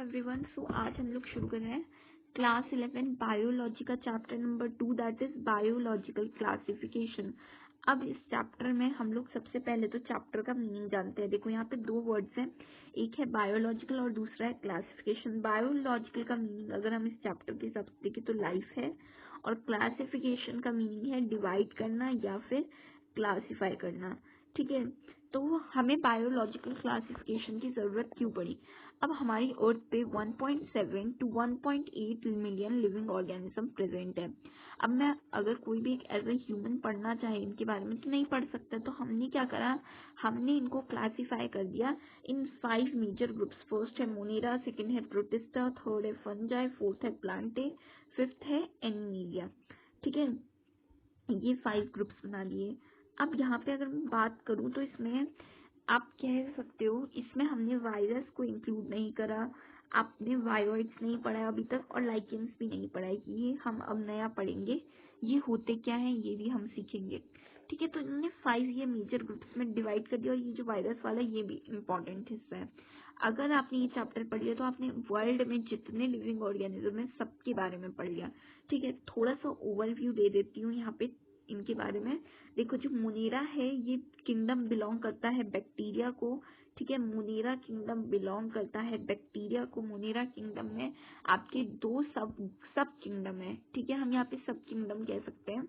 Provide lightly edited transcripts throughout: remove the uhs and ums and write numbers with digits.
Everyone. सो आज हम लोग शुरू कर रहे हैं क्लास 11 बायोलॉजी का chapter number 2 that is biological classification. अब इस चैप्टर में हम लोग सबसे पहले तो चैप्टर का मीनिंग जानते हैं। देखो यहाँ पे दो वर्ड्स हैं, एक है बायोलॉजिकल और दूसरा है क्लासिफिकेशन। बायोलॉजिकल का मीनिंग अगर हम इस चैप्टर के हिसाब से देखें तो लाइफ है, और क्लासिफिकेशन का मीनिंग है डिवाइड करना या फिर क्लासीफाई करना। ठीक है, तो हमें बायोलॉजिकल क्लासिफिकेशन की जरूरत क्यों पड़ी? अब हमारी अर्थ पे 1.7 to 1.8 million living organism present है। अब मैं अगर कोई भी एक एज ए ह्यूमन पढ़ना चाहे इनके बारे में तो नहीं पढ़ सकता, तो हमने क्या करा, हमने इनको क्लासिफाई कर दिया इन 5 मेजर ग्रुप्स। फर्स्ट है मोनेरा, सेकंड है प्रोटिस्टा, थर्ड है फंजाई, फोर्थ है प्लांटे, फिफ्थ है एनिमीलिया। ठीक है, ये 5 ग्रुप्स बना लिए। अब यहाँ पे अगर मैं बात करूँ तो इसमें आप कह सकते हो इसमें हमने वायरस को इंक्लूड नहीं करा, आपने वायरॉइड्स नहीं पढ़ा अभी तक, और लाइकेंस भी नहीं पढ़ा है। ये हम अब नया पढ़ेंगे, ये होते क्या है ये भी हम सीखेंगे। ठीक है, तो इन्होंने 5 ये मेजर ग्रुप्स में डिवाइड कर दिया, और ये जो वायरस वाला ये भी इम्पोर्टेंट हिस्सा है। अगर आपने ये चैप्टर पढ़ लिया तो आपने वर्ल्ड में जितने लिविंग ऑर्गेनिज्म है सबके बारे में पढ़ लिया। ठीक है, थोड़ा सा ओवरव्यू दे देती हूँ यहाँ पे इनके बारे में। देखो जो मोनेरा है ये किंगडम बिलोंग करता है बैक्टीरिया को। ठीक है, मोनेरा किंगडम बिलोंग करता है बैक्टीरिया को। मोनेरा किंगडम में आपके दो सब किंगडम है। ठीक है, हम यहाँ पे सब किंगडम कह सकते हैं,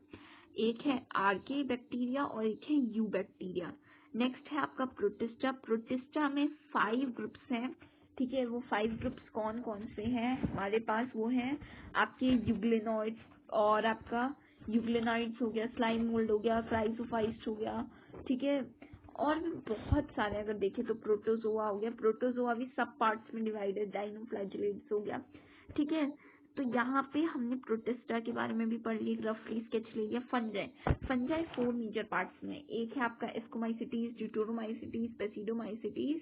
एक है आर्के बैक्टीरिया और एक है यू बैक्टीरिया। नेक्स्ट है आपका प्रोटिस्टा। प्रोटिस्टा में 5 ग्रुप्स हैं। ठीक है, वो 5 ग्रुप्स कौन कौन से हैं हमारे पास? वो हैं आपके यूग्लिनॉइड्स, और आपका यूग्लिनॉइड्स हो गया, स्लाइम मोल्ड हो गया, क्राइसोफाइस्ट हो गया। ठीक है, और भी बहुत सारे अगर देखें तो प्रोटोजोआ हो गया, प्रोटोजोआ भी सब पार्ट्स में डिवाइडेड, डाइनोफ्लैजेलेट्स हो गया। ठीक है, तो यहाँ पे हमने प्रोटिस्टा के बारे में भी पढ़ ली, रफली स्केच ले लिया। फंजाई, फंजाई 4 मेजर पार्ट्स में, एक है आपका एस्कोमाइसिटीज, ड्यूटोरोमाइसिटीज, बेसिडोमाइसिटीज,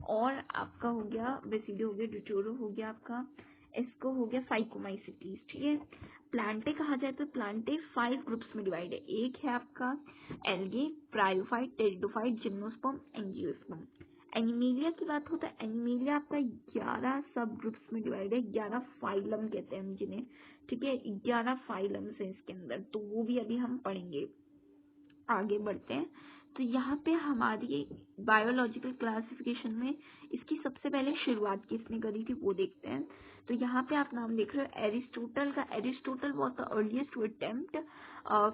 और आपका हो गया बेसिडो हो गया, ड्यूटोरो हो गया, आपका एस्को हो गया, फाइकोमाइसिटीज। ठीक है, प्लांटे कहा जाए तो प्लांटे 5 ग्रुप्स में डिवाइड है। एक है आपका algae, bryophyte, pteridophyte, gymnosperm, angiosperm. Animalia की बात हो तो एनिमेलिया आपका 11 सब ग्रुप्स में डिवाइड है, 11 फाइलम कहते हैं हम जिन्हें। ठीक है, 11 फाइलम्स है इसके अंदर, तो वो भी अभी हम पढ़ेंगे। आगे बढ़ते हैं, तो यहाँ पे हमारी बायोलॉजिकल क्लासिफिकेशन में इसकी सबसे पहले शुरुआत किसने करी थी वो देखते हैं। तो यहाँ पे आप नाम देख रहे हो एरिस्टोटल का। Aristotle was the earliest to attempt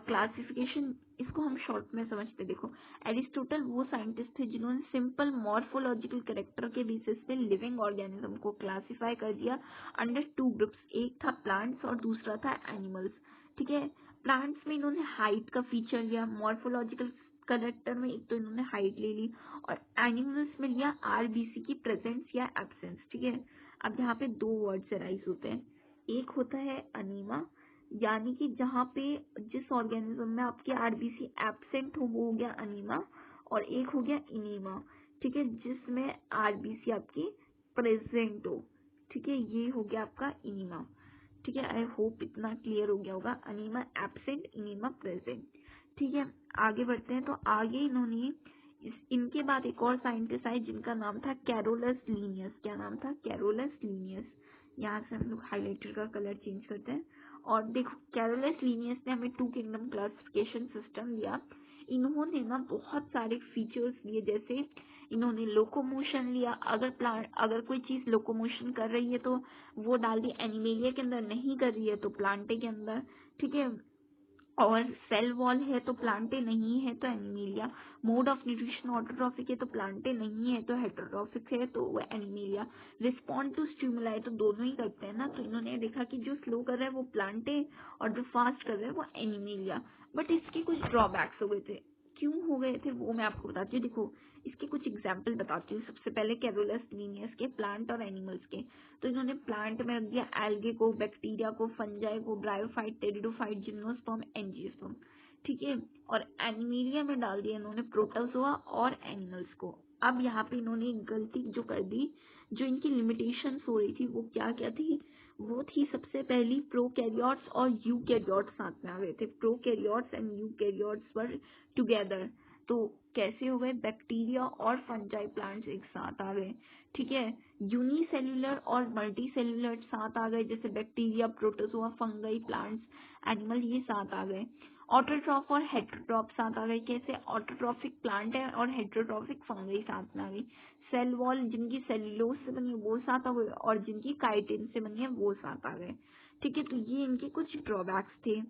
classification. इसको हम शॉर्ट में समझते। देखो, एरिस्टोटल वो साइंटिस्ट थे जिन्होंने सिंपल मॉर्फोलॉजिकल कैरेक्टर के बेसिस पे लिविंग ऑर्गेनिज्म को क्लासिफाई कर दिया अंडर 2 ग्रुप्स, एक था प्लांट्स और दूसरा था एनिमल्स। ठीक है, प्लांट्स में इन्होंने हाइट का फीचर लिया, मॉर्फोलॉजिकल कैरेक्टर में एक तो इन्होंने हाइट ले ली, और एनिमल्स में लिया आरबीसी की प्रेजेंस या एब्सेंस। ठीक है, अब यहाँ पे 2 वर्ड्स अराइज होते हैं, एक होता है अनीमा, यानी कि जहाँ पे जिस ऑर्गेनिज्म में आपके आरबीसी एब्सेंट हो वो हो गया अनीमा, और एक हो गया इनीमा। ठीक है, जिसमें आरबीसी आपकी प्रेजेंट हो। ठीक है, ये हो गया आपका इनीमा। ठीक है, आई होप इतना क्लियर हो गया होगा। Enema absent, इनीमा present. ठीक है, आगे बढ़ते हैं। तो आगे इन्होंने इनके बाद एक और साइंटिस्ट आए जिनका नाम था कैरोलस लीनियस। क्या नाम था? Carolus Linnaeus. यहाँ से हम लोग हाइलाइटर का कलर चेंज करते हैं, और देखो कैरोलस लीनियस ने हमें 2 किंगडम क्लासिफिकेशन सिस्टम दिया। इन्होंने ना बहुत सारे फीचर्स लिए, जैसे इन्होंने लोकोमोशन लिया। अगर कोई चीज लोकोमोशन कर रही है तो वो डाल दी एनिमेलिया के अंदर, नहीं कर रही है तो प्लांटे के अंदर। ठीक है, और सेल वॉल है तो प्लांटे, नहीं है तो animalia. Mode of nutrition autotrophic है तो प्लांटे, नहीं है तो हेटरोट्रॉफिक है तो वो एनिमेलिया। रिस्पॉन्ड टू स्टिमुलाई तो दोनों ही करते हैं ना, तो इन्होंने देखा कि जो स्लो कर रहा है वो प्लांटे और जो फास्ट कर रहा है वो एनिमेलिया। बट इसके कुछ ड्रॉबैक्स हो गए थे। क्यों हो गए थे वो मैं आपको बताती हूँ। देखो, इसके कुछ एग्जाम्पल बताती हूँ। सबसे पहले कैरोलस लीनियस के, प्लांट और एनिमल्स के। तो इन्होंने प्लांट में रख दिया एल्गे को, बैक्टीरिया को, फंजाई को, ब्रायोफाइट, टेरिडोफाइट, जिम्नोस्पर्म, एंजियोस्पर्म। ठीक है, और एनिमेलिया में डाल दिया इन्होंने प्रोटोजोआ और एनिमल्स को। अब यहाँ पे इन्होंने एक गलती जो कर दी, जो इनकी लिमिटेशंस हो रही थी वो क्या क्या थी? वो थी सबसे पहली प्रोकैरियोट्स और यूकैरियोट्स साथ में आ गए थे। Prokaryotes and eukaryotes were together. तो कैसे हो गए, बैक्टीरिया और फंजाई प्लांट्स एक साथ आ गए, ठीक है। यूनिसेल्युलर और मल्टी सेल्युलर साथ आ गए, जैसे bacteria, protozoa, fungi, plants, animal, ये साथ आ गए। ऑटोट्रॉफ और हेट्रोट्रॉफ साथ आ गए, कैसे, ऑटोट्रॉफिक प्लांट है और हेट्रोट्रॉफिक फंगाई साथ में आ गई। सेल वॉल जिनकी सेल्यूलोज से बनी है वो साथ आ गए, और जिनकी काइटिन से बनी है वो साथ आ गए, ठीक है। तो ये इनके कुछ ड्रॉबैक्स थे।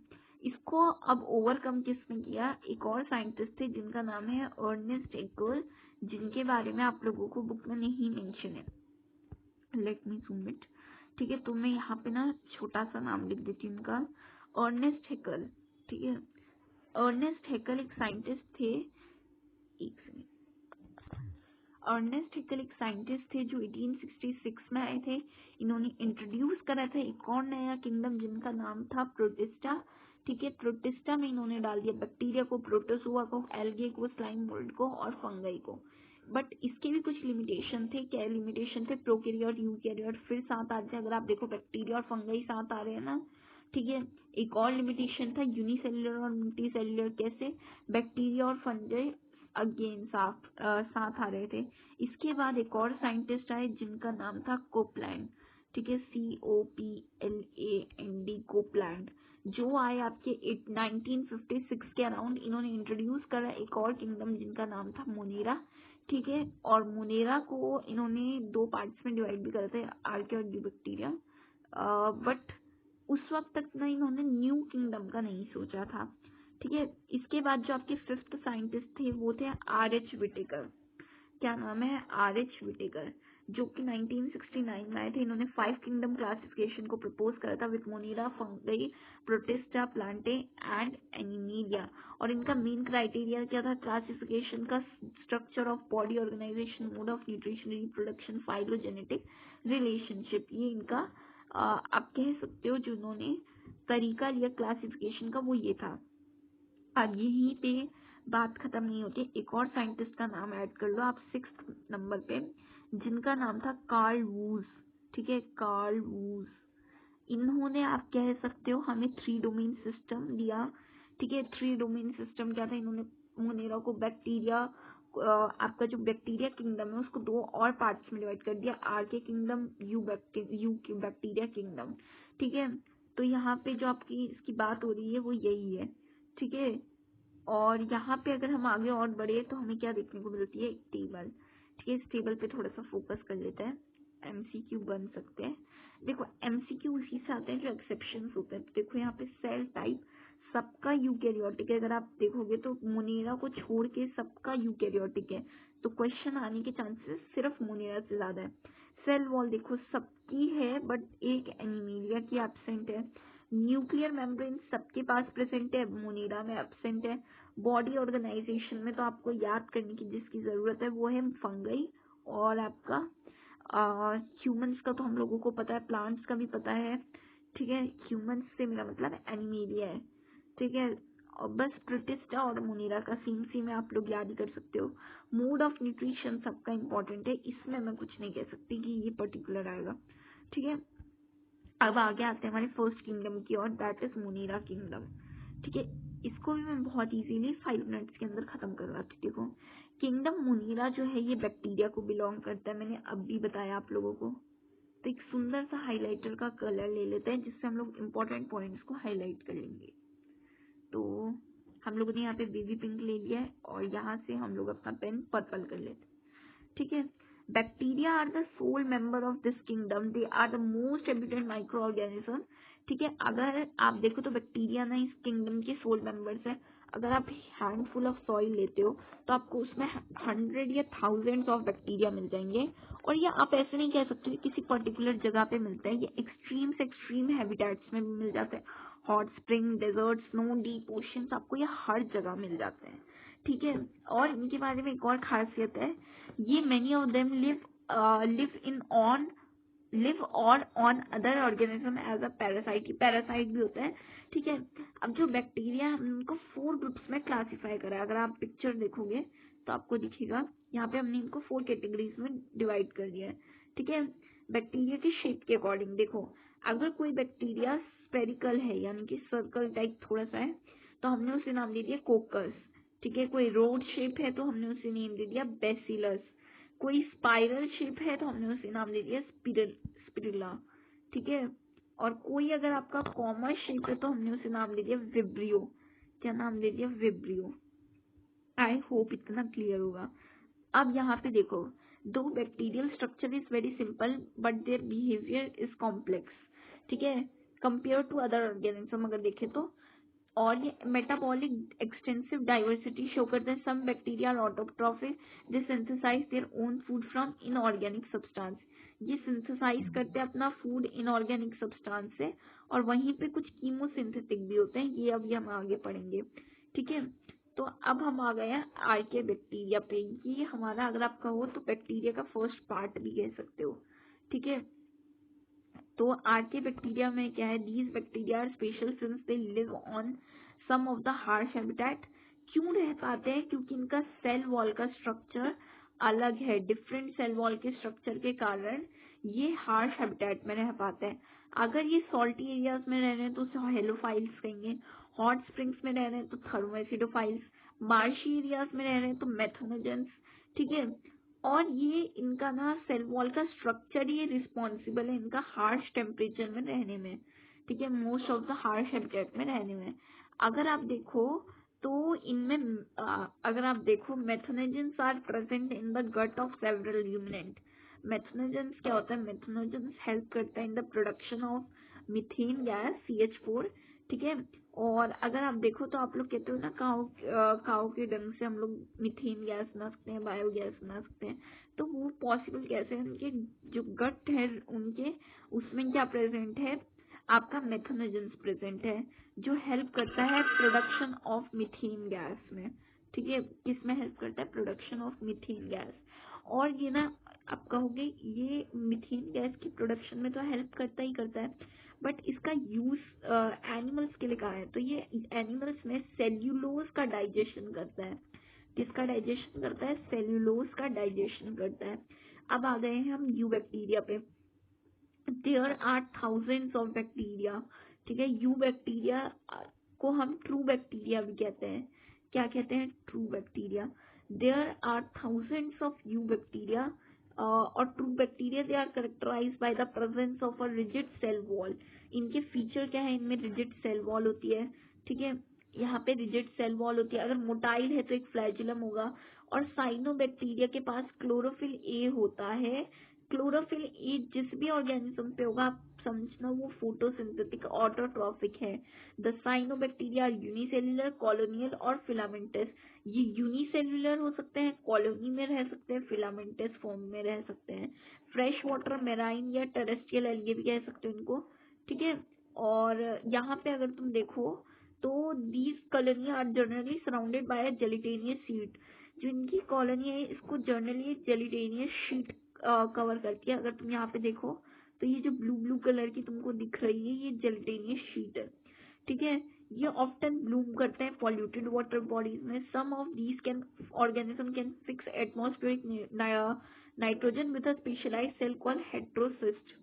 इसको अब ओवरकम किसने किया, एक और साइंटिस्ट थे जिनका नाम है अर्नेस्ट हेक्सल, जिनके बारे में आप लोगों को बुक में नहीं मेंशन है। लेट मी जूम इट, ठीक है। तो मैं यहाँ पे ना छोटा सा नाम लिख देती हूँ उनका, अर्नेस्ट हेक्सल, ठीक है। अर्नेस्ट हेक्सल एक साइंटिस्ट थे, एक सेकंड, अर्नेस्ट हेक्सल एक साइंटिस्ट थे जो 1866 में आए थे। इन्होंने इंट्रोड्यूस करा था एक और नया किंगडम जिनका नाम था प्रोटिस्टा, ठीक है। प्रोटिस्टा में इन्होंने डाल दिया बैक्टीरिया को, प्रोटोजोआ को, एल्गे को, स्लाइम मोल्ड को और फंगाई को। बट इसके भी कुछ लिमिटेशन थे। क्या लिमिटेशन थे, प्रोकैरियोट, यूकैरियोट फिर साथ आते हैं, अगर आप देखो बैक्टीरिया और फंगाई साथ आ रहे हैं ना, ठीक है। एक और लिमिटेशन था यूनिसेल्युलर और मल्टी सेल्युलर, कैसे, बैक्टीरिया और फंगाई अगेन साथ आ रहे थे। इसके बाद एक और साइंटिस्ट आए जिनका नाम था कोपलैंड, ठीक है, COPLAND, कोपलैंड, जो आए आपके 1956 के अराउंड। इन्होंने इंट्रोड्यूस करा एक और किंगडम जिनका नाम था मोनेरा, ठीक है। और मोनेरा को इन्होंने दो पार्ट्स में डिवाइड भी करा था, आर्के और ड्यूबैक्टीरिया। बट उस वक्त तक ना इन्होंने न्यू किंगडम का नहीं सोचा था, ठीक है। इसके बाद जो आपके फिफ्थ साइंटिस्ट थे वो थे RH विटेकर, क्या नाम है, RH विटेकर, जो कि 1969 में आए थे। इन्होंने 5 किंगडम क्लासिफिकेशन को प्रपोज करा था with Monera, Fungi, Protista, Plantae and Animalia. और इनका मेन क्राइटेरिया क्या था क्लासिफिकेशन का, structure of body organisation, mode of nutrition, reproduction, phylogenetic relationship. ये इनका आप कह सकते हो जो उन्होंने तरीका लिया क्लासिफिकेशन का वो ये था। अब यहीं पे बात खत्म नहीं होती, एक और साइंटिस्ट का नाम ऐड कर लो आप 6th नंबर पे, जिनका नाम था कार्ल वूज, ठीक है, कार्ल वूज। इन्होंने आप कह सकते हो हमें 3 डोमेन सिस्टम दिया, ठीक है। 3 डोमेन सिस्टम क्या था, इन्होंने मोनेरा को बैक्टीरिया, आपका जो बैक्टीरिया किंगडम है उसको 2 और पार्ट्स में डिवाइड कर दिया, आर्के किंगडम, यू बैक्टीरिया किंगडम, ठीक है। तो यहाँ पे जो आपकी इसकी बात हो रही है वो यही है, ठीक है। और यहाँ पे अगर हम आगे और बढ़े तो हमें क्या देखने को मिलती है, एक टेबल, ठीक है। इस टेबल पे थोड़ा सा फोकस कर लेते हैं, MCQ बन सकते हैं। देखो MCQ उसी से आते हैं जो एक्सेप्शन होते हैं। देखो यहाँ पे सेल टाइप सबका यूकैरियोटिक है, अगर आप देखोगे तो मोनेरा को छोड़ के सबका यूकैरियोटिक है, तो क्वेश्चन आने के चांसेस सिर्फ मोनेरा से ज्यादा है। सेल वॉल देखो सबकी है बट एक एनिमीलिया की एब्सेंट है। न्यूक्लियर मेम्ब्रेन सबके पास प्रेजेंट है, मोनेरा में एब्सेंट है। बॉडी ऑर्गेनाइजेशन में तो आपको याद करने की जिसकी जरूरत है वो है फंगाई, और आपका ह्यूमंस का तो हम लोगों को पता है, प्लांट्स का भी पता है, ठीक है। ह्यूमंस से मेरा मतलब एनिमेलिया है, ठीक है। और बस प्रोटिस्टा और मोनेरा का सेम आप लोग याद ही कर सकते हो। मोड ऑफ न्यूट्रिशन सबका इम्पोर्टेंट है, इसमें मैं कुछ नहीं कह सकती कि ये पर्टिकुलर आएगा, ठीक है। अब आगे आते हैं हमारे फर्स्ट किंगडम की और दैट इज मोनेरा किंगडम, ठीक है। इसको भी मैं बहुत इजीली 5 मिनट्स के अंदर खत्म करवाती हूँ। देखो किंगडम मोनेरा जो है ये बैक्टीरिया को बिलोंग करता है, मैंने अब भी बताया आप लोगों को। तो एक सुंदर सा हाइलाइटर का कलर ले लेते हैं जिससे हम लोग इम्पोर्टेंट पॉइंट्स को हाईलाइट कर लेंगे। तो हम लोगों ने यहाँ पे बेबी पिंक ले लिया है और यहाँ से हम लोग अपना पेन पर्पल कर लेते हैं, ठीक है। Bacteria are the sole member of this kingdom, they are the most abundant micro organism, ठीक है। अगर आप देखो तो बैक्टीरिया ना इस किंगडम के सोल मेंबर्स है। अगर आप हैंडफुल ऑफ सॉइल लेते हो तो आपको उसमें 100 या थाउजेंड्स ऑफ बैक्टीरिया मिल जाएंगे, और ये आप ऐसे नहीं कह सकते कि किसी पर्टिकुलर जगह पे मिलता है, ये एक्सट्रीम से एक्सट्रीम हैबिटेट्स में भी मिल जाते हैं। Hot spring, desert, snow, deep oceans, आपको ये हर जगह मिल जाते हैं, ठीक है। और इनके बारे में एक और खासियत है, ये many of them live or on other organism as a parasite भी होता है, ठीक है। अब जो बैक्टीरिया हमने उनको 4 ग्रुप्स में क्लासिफाई करा है, अगर आप पिक्चर देखोगे तो आपको दिखेगा यहाँ पे हमने इनको 4 कैटेगरीज में डिवाइड कर दिया है, ठीक है। बैक्टीरिया की शेप के अकॉर्डिंग देखो, अगर कोई बैक्टीरिया स्पेरिकल है यानी कि सर्कल टाइप थोड़ा सा है तो हमने उसे नाम दे दिया कोकस, ठीक है, कोई रोड शेप है तो हमने उसे नेम दे दिया बेसिलस, कोई स्पाइरल शेप है तो हमने उसे नाम दे दिया स्पिरुला, ठीक है। और कोई अगर आपका कॉमन शेप है तो हमने उसे नाम दे दिया विब्रियो। क्या नाम दे दिया? विब्रियो। आई होप इतना क्लियर होगा। अब यहाँ पे देखो, दो bacterial structure is very simple but their behaviour is complex, ठीक है, कंपेयर टू अदर ऑर्गेनिज्म अगर देखें तो। और ये मेटाबॉलिक एक्सटेंसिव डाइवर्सिटी शो करते हैं। Some bacteria are autotrophic, they synthesize their own food from inorganic substance. ये सिंथेसाइज करते हैं अपना फूड इनऑर्गेनिक सब्सटेंस से, और वहीं पे कुछ कीमोसिंथेटिक भी होते हैं, ये अभी हम आगे पढ़ेंगे, ठीक है। तो अब हम आ गए हैं आर्के बैक्टीरिया पे। ये हमारा अगर आपका हो तो बैक्टीरिया का फर्स्ट पार्ट भी कह सकते हो, ठीक है। तो आर्के बैक्टीरिया में क्या है? These bacteria are special since they live on some of the harsh habitat. क्यों रह पाते हैं? क्योंकि इनका सेल वॉल का स्ट्रक्चर अलग है, डिफरेंट सेल वॉल के स्ट्रक्चर के कारण ये हार्श हैबिटेट में रह पाते हैं। अगर ये सॉल्टी एरियाज में रह रहे हैं तो उसे हेलोफाइल्स कहेंगे, हॉट स्प्रिंग्स में रह रहे हैं तो थर्मोएसिडोफाइल्स, मार्शी एरियाज में रह रहे हैं तो मेथनोजेंस, ठीक है। और ये इनका ना सेल वॉल का स्ट्रक्चर ही रिस्पॉन्सिबल है इनका हार्श टेम्परेचर में रहने में, ठीक है, most of the harsh habitat में रहने में। अगर आप देखो तो इनमें अगर आप देखो methanogens are present in the gut of several ruminant. Methanogens क्या होता है? मेथनोजेंस हेल्प करता है in the production of methane gas CH4, ठीक है। और अगर आप देखो तो आप लोग कहते हो ना काऊ के डंग से हम लोग मीथेन गैस बना सकते हैं, बायोगैस बना सकते हैं, तो वो पॉसिबल कैसे है? उनके जो गट है उनके उसमें क्या प्रेजेंट है? आपका मेथनोजेंस प्रेजेंट है जो हेल्प करता है प्रोडक्शन ऑफ मीथेन गैस में, ठीक है। किसमें हेल्प करता है? Production of methane gas. और ये ना आप कहोगे ये मीथेन गैस की प्रोडक्शन में तो हेल्प करता ही करता है, बट इसका यूज एनिमल्स के लिए कहाँ है? तो ये एनिमल्स में सेल्यूलोज का डाइजेशन करता है। किसका डाइजेशन करता है? सेल्यूलोज का डाइजेशन करता है। अब आ गए हैं हम यू बैक्टीरिया पे। There are thousands of bacteria, ठीक है। यू बैक्टीरिया को हम ट्रू बैक्टीरिया भी कहते हैं। क्या कहते हैं? True bacteria. There are thousands of eubacteria और true bacteria they are characterised by the presence of a rigid cell wall. इनके फीचर क्या है? इनमें रिजिड सेल वॉल होती है, ठीक है। यहाँ पे रिजिड सेल वॉल होती है। अगर मोटाइल है तो एक फ्लैजुलम होगा, और साइनोबैक्टीरिया के पास क्लोरोफिल ए होता है। क्लोरोफिल ए जिस भी ऑर्गेनिज्म पे होगा आप समझना वो फोटोसिंथेटिक ऑटोट्रॉफिक है। द साइनोबैक्टीरिया यूनिसेल्युलर, कॉलोनियल और फिलामेंटस। ये यूनिसेल्युलर हो सकते हैं, कॉलोनी में रह सकते हैं, फिलामेंटस फॉर्म में रह सकते हैं। फ्रेश वाटर, मेराइन या टेरेस्ट्रियल एल्गे भी कह सकते हो इनको, ठीक है। और यहाँ पे अगर तुम देखो तो these colony are generally surrounded by a gelatinous sheet. जो इनकी कॉलोनी है इसको जनरली जेलिटेनियस शीट कवर करती है। अगर तुम यहाँ पे देखो तो ये जो ब्लू ब्लू कलर की तुमको दिख रही है ये जेलिटेनियस शीट है, ठीक है। ये ऑफ्टन ब्लूम करते हैं पॉल्यूटेड वाटर बॉडीज में। Some of these can organism can fix atmospheric nitrogen with a specialised cell called heterocyst.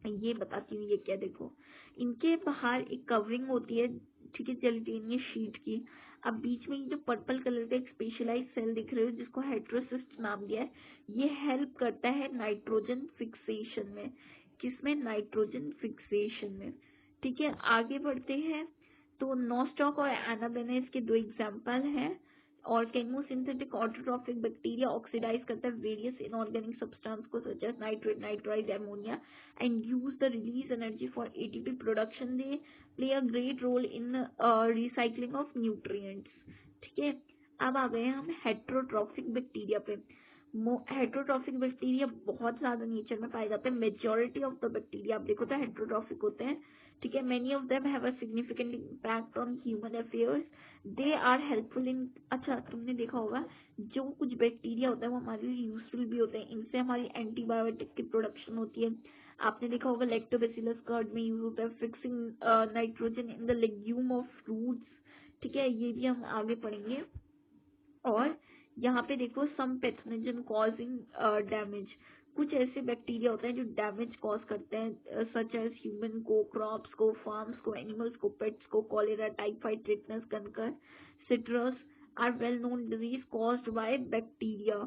ये बताती हूँ ये क्या, देखो इनके बाहर एक कवरिंग होती है, ठीक है, जेलिटेनियस शीट की। अब बीच में ये जो पर्पल कलर का एक स्पेशलाइज सेल दिख रहे हो जिसको हेट्रोसिस्ट नाम दिया है, ये हेल्प करता है नाइट्रोजन फिक्सेशन में। किसमें? नाइट्रोजन फिक्सेशन में, ठीक है। आगे बढ़ते हैं तो नोस्टॉक और एनाबेना इसके दो एग्जाम्पल हैं। और केमोसिंथेटिक ऑटोट्रॉफिक बैक्टीरिया ऑक्सीडाइज करता है वेरियस इनऑर्गेनिक सब्सटेंस को such as nitrate, nitride, ammonia and use the release energy for ATP production. They play a great role in recycling of nutrients, ठीक है। अब आ गए हम हेट्रोट्रॉफिक बैक्टीरिया पे। Heterotrophic bacteria बहुत ज्यादा नेचर में पाए जाते हैं। मेजोरिटी ऑफ द बैक्टीरिया आप देखो तो हेट्रोट्रॉफिक होते हैं, ठीक है। Many of them have a significant impact on human affairs. They are helpful in, अच्छा तुमने देखा होगा जो कुछ बैक्टीरिया होता है वो हमारे लिए यूजफुल भी होते हैं। इनसे हमारी एंटीबायोटिक की प्रोडक्शन होती है। आपने देखा होगा लैक्टोबैसिलस कर्ड में यूज होता है fixing nitrogen in the legume of fruits, ठीक है। ये भी हम आगे पढ़ेंगे। और यहाँ पे देखो सम पैथोजन कॉजिंग डैमेज। कुछ ऐसे बैक्टीरिया होते हैं जो डैमेज कॉज करते हैं सच एज ह्यूमन को, क्रॉप्स को, फार्म्स को, एनिमल्स को, पेट्स को, cholera, typhoid, tetanus, canker, citrus, are well known disease caused by bacteria.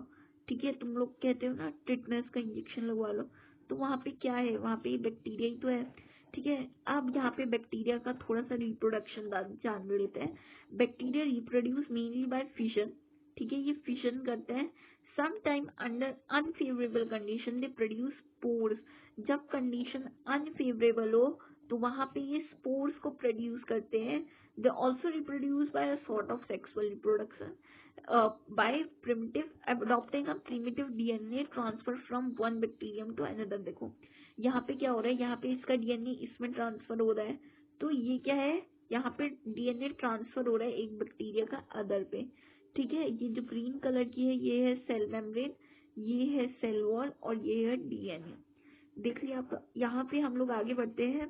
ठीक है, तुम लोग कहते हो ना टिटनेस का इंजेक्शन लगवा लो, तो वहाँ पे क्या है, वहाँ पे बैक्टीरिया ही तो है। ठीक है, अब यहाँ पे बैक्टीरिया का थोड़ा सा रिप्रोडक्शन जान लेते हैं। Bacteria reproduce mainly by fission. ठीक है, ये फिशन करते हैं। Some time under unfavourable condition they produce spores. जब कंडीशन अनफेवरेबल हो तो वहां पे ये स्पोर्स को प्रोड्यूस करते हैं। They also reproduce by a sort of sexual reproduction by primitive adopting a primitive DNA transfer from one bacterium to another. देखो यहाँ पे क्या हो रहा है, यहाँ पे इसका डीएनए इसमें ट्रांसफर हो रहा है, तो ये क्या है, यहाँ पे डीएनए ट्रांसफर हो रहा है एक बैक्टीरिया का अदर पे। ठीक है, ये जो ग्रीन कलर की है ये है सेल मेम्ब्रेन, ये है सेल वॉल और ये है डीएनए। देख लिया आप। यहाँ पे हम लोग आगे बढ़ते हैं,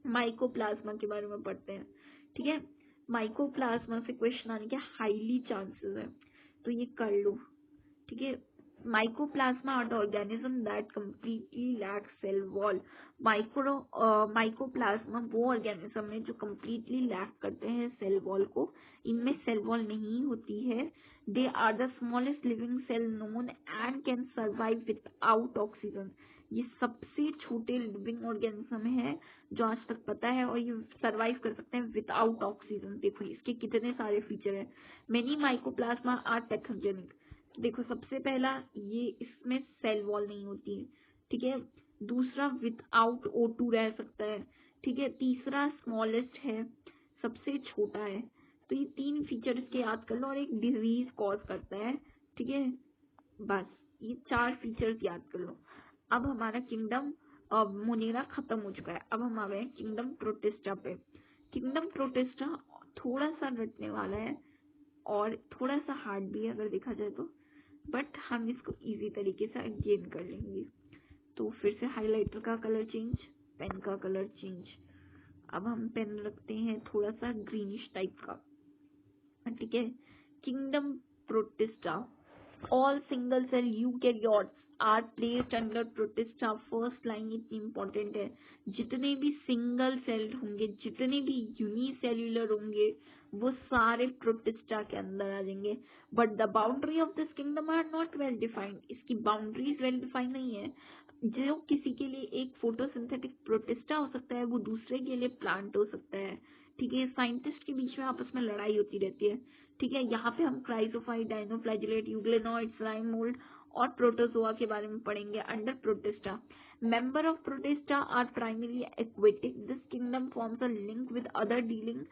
माइकोप्लाज्मा के बारे में पढ़ते हैं। ठीक है, माइकोप्लाज्मा से क्वेश्चन आने के हाईली चांसेस है, तो ये कर लो। ठीक है, mycoplasma are the organism that completely lack cell wall. Mycoplasma वो ऑर्गेनिज्म है जो कम्प्लीटली लैक करते हैं सेल वॉल को, इनमें सेल वॉल नहीं होती है। They are the smallest living cell known and can survive without oxygen. ये सबसे छोटे लिविंग ऑर्गेनिज्म है जो आज तक पता है, और ये सर्वाइव कर सकते हैं विदाउट ऑक्सीजन। देखो इसके कितने सारे फीचर हैं। Many mycoplasma are pathogenic. देखो सबसे पहला ये इसमें सेल वॉल नहीं होती है। ठीक है, दूसरा विदाउट O2 रह सकता है। ठीक है, तीसरा स्मॉलेस्ट है, सबसे छोटा है। तो ये तीन फीचर इसके याद कर लो, और एक डिजीज कॉज करता है। ठीक है, बस ये चार फीचर्स याद कर लो। अब हमारा किंगडम मोनेरा खत्म हो चुका है, अब हम आ गए किंगडम प्रोटिस्टा पे। किंगडम प्रोटिस्टा थोड़ा सा रटने वाला है और थोड़ा सा हार्ड भी है अगर देखा जाए तो, बट हम इसको इजी तरीके से गेन कर लेंगे। तो फिर से हाइलाइटर का कलर चेंज, पेन का कलर चेंज। अब हम पेन रखते हैं थोड़ा सा ग्रीनिश टाइप का। ठीक है, kingdom Protista, all single cell eukaryotes are placed under Protista. First line इतनी इंपॉर्टेंट है, जितने भी सिंगल सेल होंगे, जितने भी यूनिसेल्यूलर होंगे, वो सारे प्रोटिस्टा के अंदर आ जाएंगे। But the boundary of this kingdom are not well defined. इसकी बाउंड्रीज वेल डिफाइंड नहीं है। जो किसी के लिए एक फोटोसिंथेटिक प्रोटिस्टा हो सकता है, वो दूसरे के लिए प्लांट हो सकता है। ठीक है, साइंटिस्ट के बीच में आपस में लड़ाई होती रहती है। ठीक है, यहाँ पे हम chrysophyte, dinoflagellate, euglenoid, slime mould और प्रोटोजोआ के बारे में पढ़ेंगे under Protista. Member of Protista are primarily aquatic. This kingdom forms a link with other dealing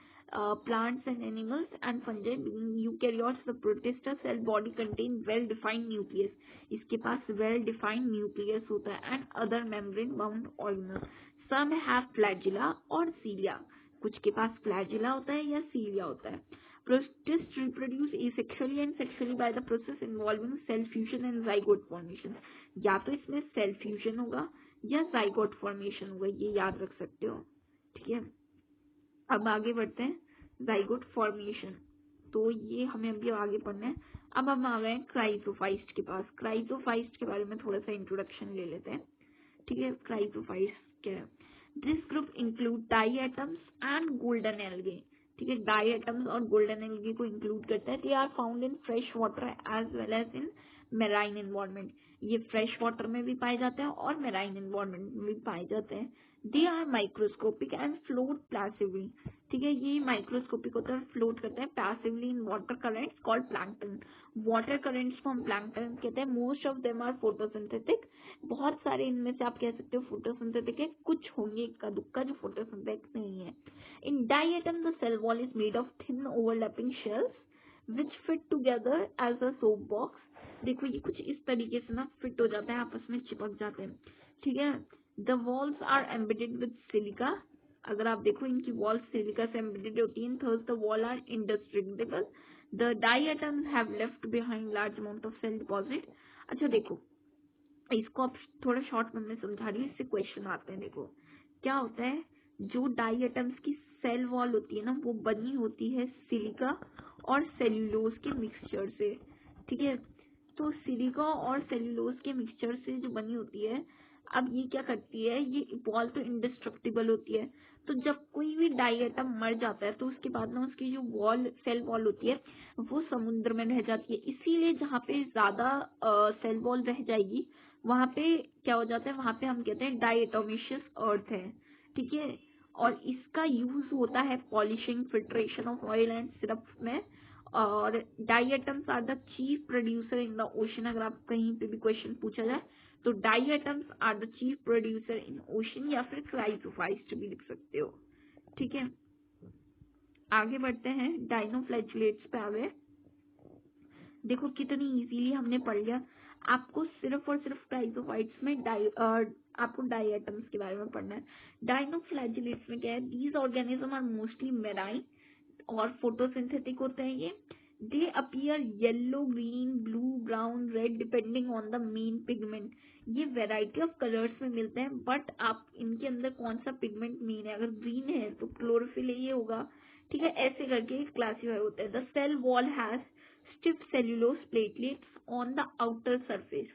plants and animals and fungi. In eukaryotes, the protista cell body contain well-defined nucleus. इसके पास well-defined nucleus होता है and other membrane-bound organelles. Some have flagella और cilia. कुछ के पास flagella होता है या सीलिया होता है। Protists reproduce asexually and sexually by the process involving cell fusion and zygote formation. या तो इसमें सेल फ्यूजन होगा या जाइगोट फॉर्मेशन होगा, ये याद रख सकते हो। ठीक है, अब आगे बढ़ते हैं, जाइगोट फॉर्मेशन, तो ये हमें अभी आगे पढ़ना है। अब हम आ गए क्राइसोफाइस्ट के पास। क्राइसोफाइस्ट के बारे में थोड़ा सा इंट्रोडक्शन ले लेते हैं। ठीक है, क्राइसोफाइस्ट क्या है? This group include diatoms and golden algae. ठीक है, डाई एटम्स और गोल्डन एल्गे को इंक्लूड करता है। They are found in fresh water as well as in marine environment. ये फ्रेश वाटर में भी पाए जाते हैं और मेराइन एनवायरनमेंट में भी पाए जाते हैं। They are microscopic and float passively. ठीक है, ये माइक्रोस्कोपिक होता है, फ्लोट करते हैं passively in water currents called plankton. Water currents को हम प्लैंकटन कहते हैं। Most of them are photosynthetic. बहुत सारे इनमें से आप कह सकते हो फोटोसिंथेटिक है, कुछ होंगे इक्का दुक्का जो फोटोसिंथेटिक नहीं है। In diatom the cell wall is made of thin overlapping shells which fit together as a soap box. देखो ये कुछ इस तरीके से ना फिट हो जाते हैं, आपस में चिपक जाते हैं। ठीक है, the walls are embedded with silica. अगर आप देखो इनकी वॉल्स सिलिका से एम्बेडेड होती हैं। Thus the wall are indestructible. The diatoms have left behind large amount of cell deposit. अच्छा देखो, इसको आप थोड़ा शॉर्ट में समझा रही हूँ, इससे क्वेश्चन आते हैं। देखो क्या होता है, जो डाई एटम्स की सेल वॉल होती है ना, वो बनी होती है सिलिका और सेल्यूलोज के मिक्सचर से। ठीक है, तो सिलिका और सेल्यूलोज के मिक्सचर से जो बनी होती है, अब ये क्या करती है, ये वॉल तो इंडिस्ट्रक्टिबल होती है, तो जब कोई भी डाई एटम मर जाता है तो उसके बाद ना उसकी जो वॉल सेल वॉल होती है वो समुद्र में रह जाती है। इसीलिए जहाँ पे ज्यादा सेल वॉल रह जाएगी वहां पे क्या हो जाता है, वहां पे हम कहते हैं डायटोमिशियस अर्थ है, ठीक है। और इसका यूज होता है polishing filtration of oil and syrup में। और diatoms are the chief producer in the ocean, अगर आप कहीं पे भी क्वेश्चन पूछा जाए तो diatoms are the chief producer in ocean, या फिर क्राइसोफाइस्ट भी लिख सकते हो, ठीक है। आगे बढ़ते हैं, डाइनोफ्लैगेलेट्स पे आ गए। देखो कितनी इजीली हमने पढ़ लिया। आपको सिर्फ और सिर्फ क्राइसोफाइट्स में आपको डाई एटम्स के बारे में पढ़ना है। डाइनोफ्लैगेलेट्स में क्या है, these organism are mostly marine और फोटोसिंथेटिक होते हैं ये। They appear yellow, green, blue, brown, red depending on the main pigment. ये वेराइटी ऑफ कलर्स में मिलते हैं, बट आप इनके अंदर कौन सा पिगमेंट मेन है, अगर ग्रीन है तो क्लोरोफिल ये होगा, ठीक है। ऐसे करके क्लासीफाई होते हैं। The cell wall has stiff cellulose platelets on the outer surface.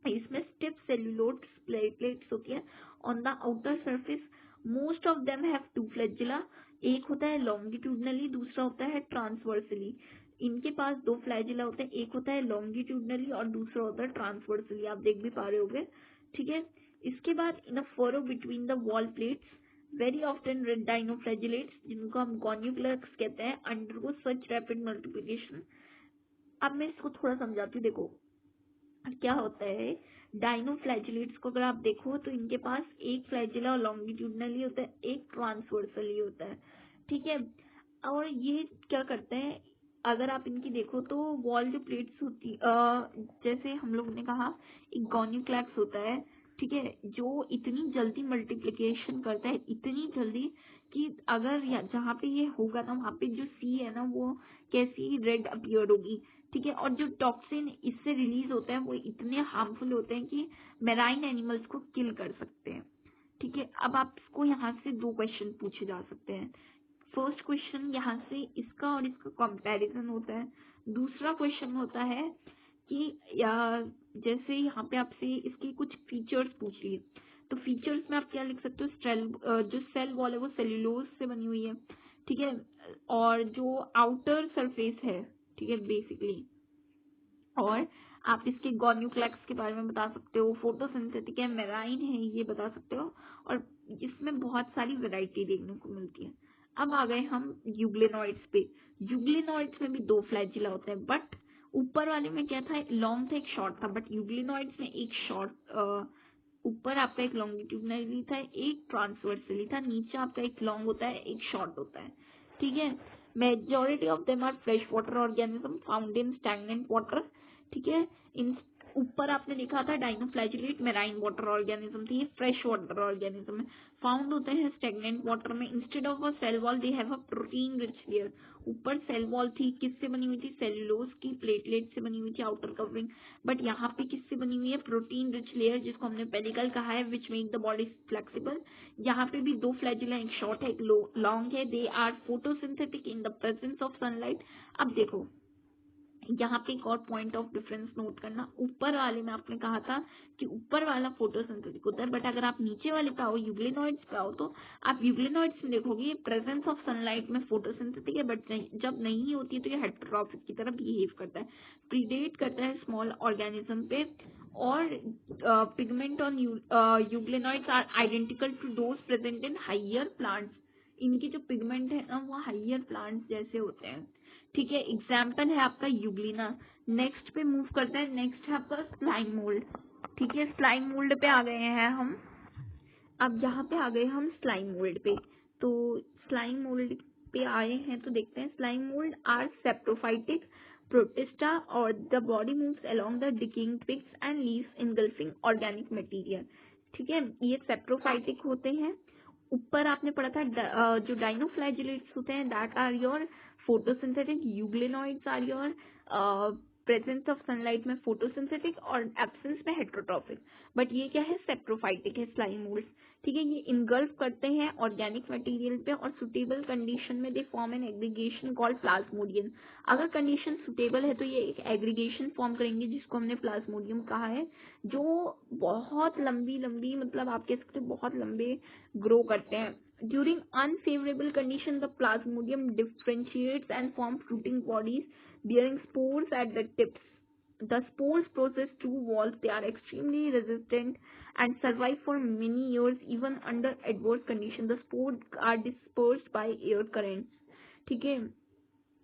इसमें स्टिफ सेल्यूलोज प्लेटलेट्स होती है on the outer surface. Most of them have two flagella, एक होता है लॉन्गिट्यूडनली, दूसरा होता है ट्रांसवर्सली। इनके पास दो फ्लैजिला होते हैं, एक होता है लॉन्गिट्यूडनली और दूसरा होता है ट्रांसवर्सली, आप देख भी पा रहे होगे, ठीक है। इसके बाद in a furrow between the wall plates very often red dinoflagellates, जिनको हम गॉन्यूक्लर्स कहते हैं, अंडरगो सच रैपिड मल्टीप्लिकेशन। अब मैं इसको थोड़ा समझाती हूँ। देखो क्या होता है, डाइनोफ्लैजिलेट्स को अगर आप देखो तो इनके पास एक फ्लैजिला लॉन्गिट्यूडनली होता है, एक ट्रांसवर्सली होता है, ठीक है। और ये क्या करते हैं, अगर आप इनकी देखो तो वॉल जो प्लेट्स होती जैसे हम लोग ने कहा एक गॉन्यूक्लैक्स होता है, ठीक है, जो इतनी जल्दी मल्टीप्लिकेशन करता है, इतनी जल्दी कि अगर जहाँ पे ये होगा ना वहाँ पे जो सी है ना वो कैसी रेड अपीयर होगी, ठीक है। और जो टॉक्सिन इससे रिलीज होते हैं वो इतने हार्मफुल होते हैं कि मैराइन एनिमल्स को किल कर सकते हैं, ठीक है। अब आपको यहाँ से दो क्वेश्चन पूछे जा सकते हैं। फर्स्ट क्वेश्चन यहाँ से इसका और इसका कंपैरिजन होता है। दूसरा क्वेश्चन होता है कि जैसे यहाँ पे आपसे इसके कुछ फीचर्स पूछ लिए, तो फीचर्स में आप क्या लिख सकते हो, जो सेल वॉल है वो सेल्यूलोज से बनी हुई है, ठीक है। और जो आउटर सरफेस है, ठीक है, बेसिकली। और आप इसके गॉन्यूक्लैक्स के बारे में बता सकते हो, फोटोसिंथेटिक है, मेराइन है, ये बता सकते हो। और इसमें बहुत सारी वैरायटी देखने को मिलती है। अब आ गए हम यूग्लेनॉइड्स पे। यूग्लेनॉइड्स में भी दो फ्लैजिला होते हैं, बट ऊपर वाले में क्या था, लॉन्ग था एक शॉर्ट था, बट यूग्लेनॉइड्स में एक शॉर्ट ऊपर आपका एक लॉन्गिट्यूडनली था, एक ट्रांसवर्सली था, नीचे आपका एक लॉन्ग होता है एक शॉर्ट होता है, ठीक है। Majority of them are fresh water organism found in stagnant water, ठीक है। इन ऊपर आपने लिखा था डाइनोफ्लैजिलेट मेराइन वाटर ऑर्गेनिज्म थी, ये फ्रेश वाटर ऑर्गेनिज्म है, फाउंड होते हैं स्टेगनेंट वाटर में। Instead of a cell wall they have a protein rich layer. ऊपर सेल वॉल थी, किससे बनी हुई थी, सेल्यूलोज की प्लेटलेट से बनी हुई थी आउटर कवरिंग, बट यहाँ पे किससे बनी हुई है, प्रोटीन रिच लेयर, जिसको हमने पेडिकल कहा है, which make the body flexible. यहाँ पे भी दो फ्लैजिला, एक शॉर्ट है एक लॉन्ग है। They are photosynthetic in the presence of sunlight. अब देखो यहाँ पे एक और पॉइंट ऑफ डिफरेंस नोट करना, ऊपर वाले में आपने कहा था कि ऊपर वाला फोटोसिंथेटिक होता है, बट अगर आप नीचे वाले पे आओ, यूग्लेनॉइड्स पे आओ, तो आप यूग्लेनॉइड्स में देखोगे प्रेजेंस ऑफ सनलाइट में फोटोसिंथेटिक है, बट जब नहीं होती है तो ये हेटेरोट्रॉफिक की तरह बिहेव करता है, प्रीडेट करता है स्मॉल ऑर्गेनिज्म पे। और pigment on euglenoids are identical to those present in higher plants. इनके जो पिगमेंट है ना वो हाइयर प्लांट्स जैसे होते हैं, ठीक है। एग्जाम्पल है आपका यूग्लिना। नेक्स्ट पे मूव करते हैं, नेक्स्ट है आपका स्लाइम मोल्ड, ठीक है। स्लाइम मोल्ड पे आ गए हैं हम। अब यहाँ पे आ गए हम स्लाइम मोल्ड पे। तो स्लाइम मोल्ड पे आए हैं तो देखते हैं, slime mould are saprophytic protista और the body moves along the decaying twigs and leaves engulfing organic material, ठीक है। ये सेप्रोफाइटिक होते हैं। ऊपर आपने पढ़ा था जो डाइनोफ्लैजिलेट्स होते हैं that are your photosynthetic, euglenoids are your presence of sunlight में फोटोसिंथेटिक और एब्सेंस में हेट्रोट्रॉफिक। बट ये क्या है, सेप्रोफाइटिक है स्लाइम मोल्ड्स। ठीक है, ये इनगल्फ करते हैं ऑर्गेनिक मटेरियल पे और सुटेबल कंडीशन में they form an aggregation called plasmodium. अगर कंडीशन सुटेबल है तो ये एक एग्रीगेशन फॉर्म करेंगे जिसको हमने प्लाज्मोडियम कहा है, जो बहुत लंबी लंबी मतलब आप कह सकते हो बहुत लंबे ग्रो करते हैं। During unfavourable condition the Plasmodium differentiates and form fruiting bodies bearing spores at the tips. The spores possess two walls. They are extremely resistant and survive for many years even under adverse conditions. The spores are dispersed by air currents. ठीक है,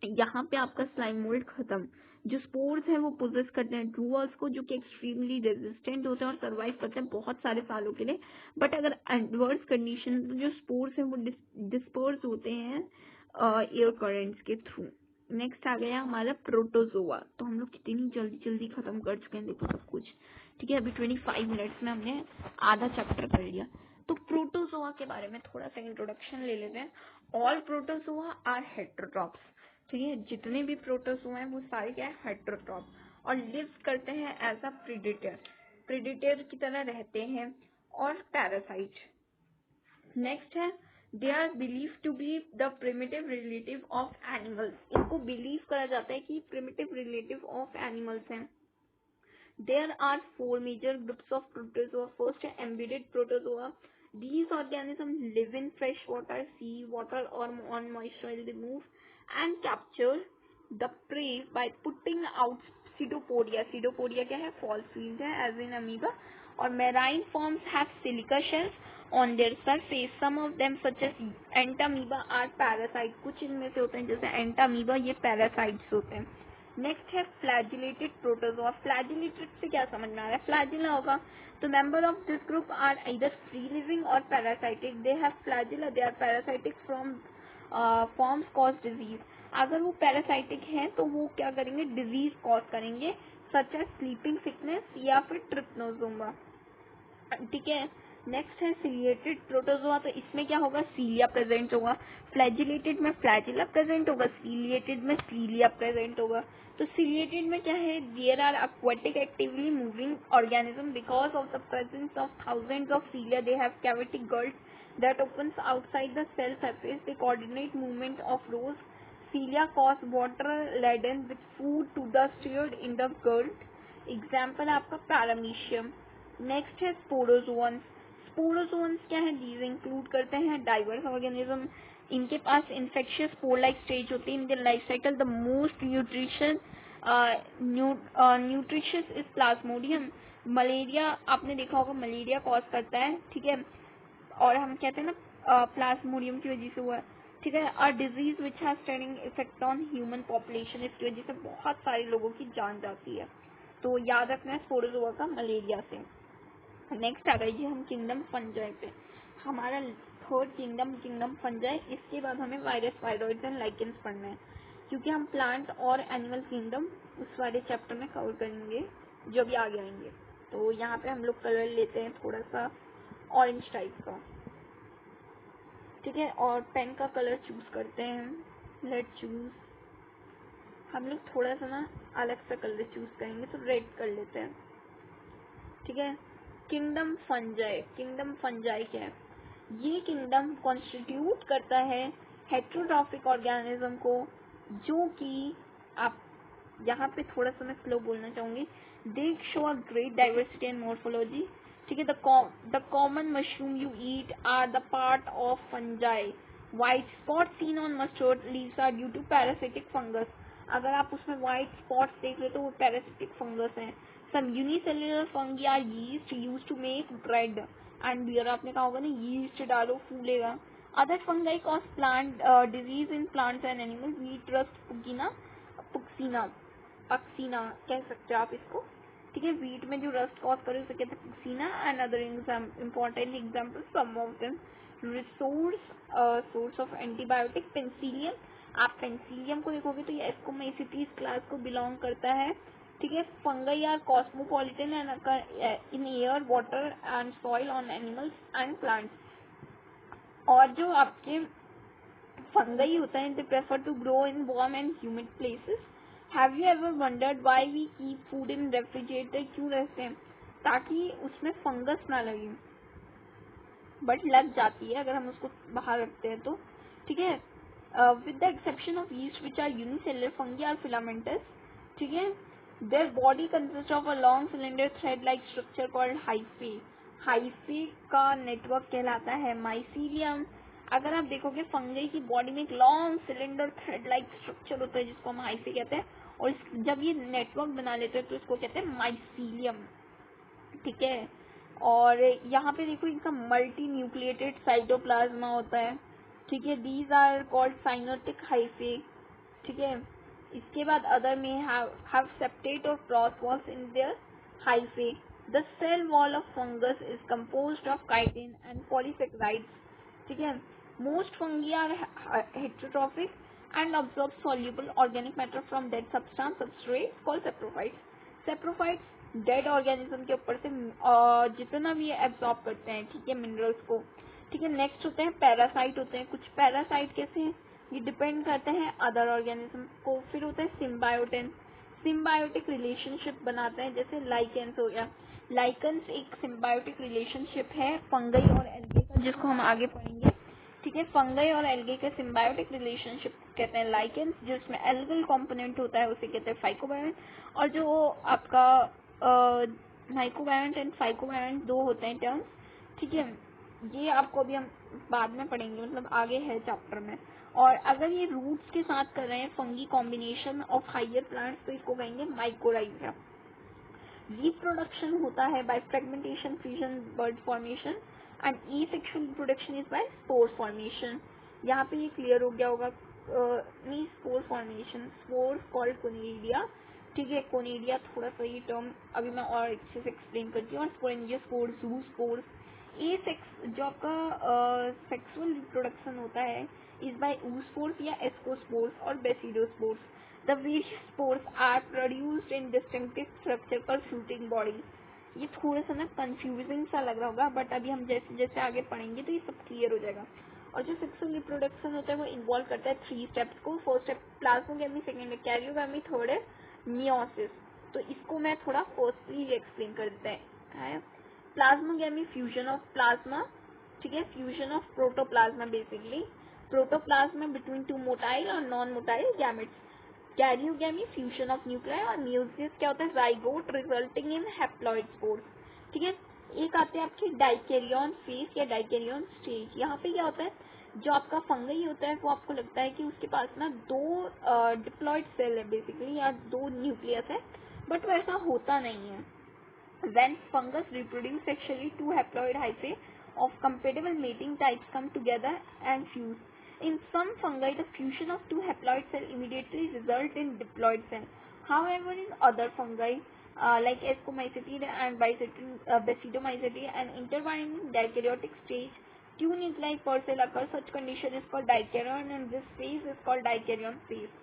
यहाँ पे आपका slime mould खत्म। जो spores हैं वो poses करते हैं ट्रू वॉल्स को, जो कि एक्सट्रीमली रेजिस्टेंट होते हैं और सर्वाइव करते हैं बहुत सारे सालों के लिए। बट अगर एडवर्स कंडीशन जो स्पोर्स हैं वो डिस्पर्स होते हैं एयर करेंट्स के थ्रू। नेक्स्ट आ गया हमारा प्रोटोजोआ। तो हम लोग कितनी जल्दी जल्दी खत्म कर चुके हैं देखो सब कुछ। ठीक है, अभी 25 मिनट्स में हमने आधा चैप्टर कर लिया। तो प्रोटोजोआ के बारे में थोड़ा सा इंट्रोडक्शन ले लेते हैं। All protozoa are heterotrophs. ठीक है, जितने भी प्रोटोजोआ हैं वो सारे क्या है, हेट्रोट्रॉप, और लिव करते हैं एज अ प्रेडेटर, प्रेडेटर की तरह रहते हैं, और पैरासाइट। नेक्स्ट है they are believe to be the primitive relative of animals. इनको बिलीव करा जाता है कि प्रिमिटिव रिलेटिव ऑफ एनिमल्स हैं। There are 4 major groups of protozoa. First है embedded protozoa. These organisms live in fresh water, sea water or on moist soil. They move and capture the prey by putting out pseudopodia. Pseudopodia क्या है, false seeds है as in amoeba. और marine forms have silica shells on their surface. Some of them such as entamoeba are parasite. कुछ इनमें से होते हैं जैसे entamoeba, ये parasites होते हैं। नेक्स्ट है फ्लैजिलेटेड प्रोटोजोआ। फ्लैजिलेटेड से क्या समझ में आ रहा है, फ्लैजिला होगा। तो member of this group are either free living और parasitic. They have flagella, they are parasitic from forms cause disease. अगर वो पैरासाइटिक हैं तो वो क्या करेंगे, डिजीज कॉज करेंगे सच एज स्लीपिंग सिकनेस या फिर ट्रिप्नोसोमा। ठीक है, नेक्स्ट है सिलिएटेड प्रोटोजोआ। तो इसमें क्या होगा, सीलिया प्रेजेंट होगा। फ्लैजिलेटेड में फ्लैजिला प्रेजेंट होगा, सिलिएटेड में सीलिया प्रेजेंट होगा। तो सिलिएटेड में क्या है, there are aquatic actively moving organism because of the presence of thousands of cilia. They have cavity gullet that opens outside the cell surface. They coordinate movement of rows. Cilia cause water laden with food to the stored in the gullet. Example आपका paramecium. Next है sporozoans. Sporozoans क्या है, these include करते हैं diverse organism. इनके पास infectious spore like stage होती है in their life cycle. The most nutritious is Plasmodium. Malaria आपने देखा होगा, मलेरिया कॉज करता है। ठीक है, और हम कहते हैं ना प्लाज्मोडियम की वजह से हुआ है। ठीक है, a disease which has staining effect on human population. इसकी वजह से बहुत सारे लोगों की जान जाती है, तो याद रखना है स्पोरोजोआ का मलेरिया से। नेक्स्ट आ गई जी हम किंगडम फंजाई पे। हमारा थर्ड किंगडम फंजाई। इसके बाद हमें वायरस, वायरॉइड्स एंड लाइकेंस पढ़ना है, क्योंकि हम प्लांट और एनिमल किंगडम उस वाले चैप्टर में कवर करेंगे जो भी आगे आएंगे। तो यहाँ पे हम लोग कलर लेते हैं थोड़ा सा ऑरेंज टाइप का। ठीक है, और पेन का कलर चूज करते हैं। लेट चूज, हम लोग थोड़ा सा ना अलग सा कलर चूज करेंगे, तो रेड कर लेते हैं। ठीक है, किंगडम फंजाई। किंगडम फंजाई क्या है, ये किंगडम कॉन्स्टिट्यूट करता है हेट्रोट्रॉफिक ऑर्गेनिज्म को, जो कि आप यहाँ पे थोड़ा सा मैं स्लो बोलना चाहूंगी। They show a great diversity and morphology. ठीक है, the common mushroom you eat are the part of fungi. White spot seen on mustard leaves are due to parasitic fungus. अगर आप उसमें व्हाइट स्पॉट्स देख रहे तो वो पैरासिटिक फंगस है। Some unicellular fungi are yeast used to make bread and beer. आपने कहा होगा ना, यीस्ट डालो फूलेगा। Other fungi cause plant disease in plants and animal. Wheat rust पक्सीना कह सकते हो आप इसको। ठीक है, वीट में जो रस्ट कॉज करे उसे कहते हैं पक्सीना। And other important example, some of them source of antibiotic penicillium. आप पेंसिलियम को देखोगे तो ये एस्कोमेसिटीज क्लास को बिलोंग करता है। ठीक है, fungi are cosmopolitan in air, water and soil on animals and plants. और जो आपके फंगाई होता है, they prefer to grow in warm and humid places. Have you ever wondered why we keep food in refrigerator? क्यों रखते हैं? ताकि उसमें फंगस ना लगे, बट लग जाती है अगर हम उसको बाहर रखते हैं तो, ठीक है। With the exception of yeast which are unicellular, fungi are filamentous, ठीक है। Their body consist of a long cylinder thread like structure called hyphae. Hyphae का नेटवर्क कहलाता है माइसीलियम। अगर आप देखोगे फंगी की बॉडी में एक long cylinder thread like structure होता है जिसको हम हाइफे कहते हैं, और जब ये नेटवर्क बना लेते हैं तो इसको कहते हैं माइसीलियम, ठीक है। और यहाँ पे देखो इनका मल्टी न्यूक्लिएटेड साइटोप्लाज्मा होता है, ठीक है। These are called coenocytic hyphae, ठीक है। इसके बाद अदर में हैव सेप्टेट और cross walls in their hyphae. The cell wall of fungus is composed of chitin and polysaccharides, ठीक है। Most fungi are heterotrophic and absorb soluble organic matter from dead substrate called saprophytes. Saprophytes dead organism के ऊपर से जितना भी absorb करते हैं, ठीक है, मिनरल्स को, ठीक है। नेक्स्ट होते हैं पैरासाइट होते हैं। कुछ पैरासाइट कैसे हैं? ये डिपेंड करते हैं अदर ऑर्गेनिज्म को। फिर होता है सिम्बायोटिन, सिम्बायोटिक रिलेशनशिप बनाते हैं, जैसे लाइकेंस हो गया। लाइकेंस एक सिम्बायोटिक रिलेशनशिप है फंगई और एल्गे का, जिसको हम आगे पढ़ेंगे, ठीक है। फंगई और एल्गे का सिम्बायोटिक रिलेशनशिप कहते हैं लाइकेंस। जिसमें एल्गल कंपोनेंट होता है उसे कहते हैं फाइकोबायोंट, और जो आपका माइकोबायोंट एंड फाइकोबायोंट दो होते हैं टर्म्स, ठीक है। ये आपको अभी हम बाद में पढ़ेंगे, मतलब आगे है चैप्टर में। और अगर ये रूट्स के साथ कर रहे हैं fungi combination of higher plants तो इसको कहेंगे माइकोराइजा। रिप्रोडक्शन होता है by fragmentation, fusion, bud formation, and asexual reproduction is by spore formation। यहाँ पे ये क्लियर हो गया होगा। नहीं, spore formation, spores called conidia, ठीक है। कोनिडिया थोड़ा सा ये टर्म अभी मैं और अच्छे से एक्सप्लेन करती हूँ। और स्पोरेंजिया स्पोर्स, जू स्पोर्स। एसेक्स जो आपका सेक्सुअल रिप्रोडक्शन होता है इज बाय oospores या एस्कोस्पोर्स और basidiospores. The various spores are produced in distinctive structure called fruiting body. ये थोड़ा सा ना कंफ्यूजिंग सा लग रहा होगा, बट अभी हम जैसे जैसे आगे पढ़ेंगे तो ये सब क्लियर हो जाएगा। और जो सेक्सुअल रिप्रोडक्शन होता है वो इन्वॉल्व करता है 3 स्टेप्स को। फर्स्ट स्टेप प्लाज्मोगेमी, सेकंड है कैरियोगेमी, थर्ड है मियोसिस। तो इसको मैं थोड़ा फर्स्टली एक्सप्लेन कर देते हैं। प्लाज्मोगेमी, फ्यूजन ऑफ प्लाज्मा, ठीक है, fusion of protoplasma, basically protoplasma between 2 motile और non motile gametes. Karyogamy, fusion of nuclei, और मियोसिस क्या होता है? Zygote resulting in haploid spores, ठीक है। एक आते हैं आपके डाइकेरियन फेज या डाइकेरियन स्टेज। यहाँ पे क्या होता है, जो आपका फंगई होता है वो आपको लगता है कि उसके पास ना 2 डिप्लॉइड सेल है बेसिकली, या 2 न्यूक्लियस है, बट वैसा होता नहीं है। When fungus reproduce sexually, 2 haploid hyphae of compatible mating types come together and fuse. In some fungi, the fusion of 2 haploid cells immediately result in diploid cell. However, in other fungi like Ascomycete and Basidomycete and intertwining dikaryotic stage, 2 nuclei per cell occur. Such condition is called dikaryon, and this phase is called dikaryon phase.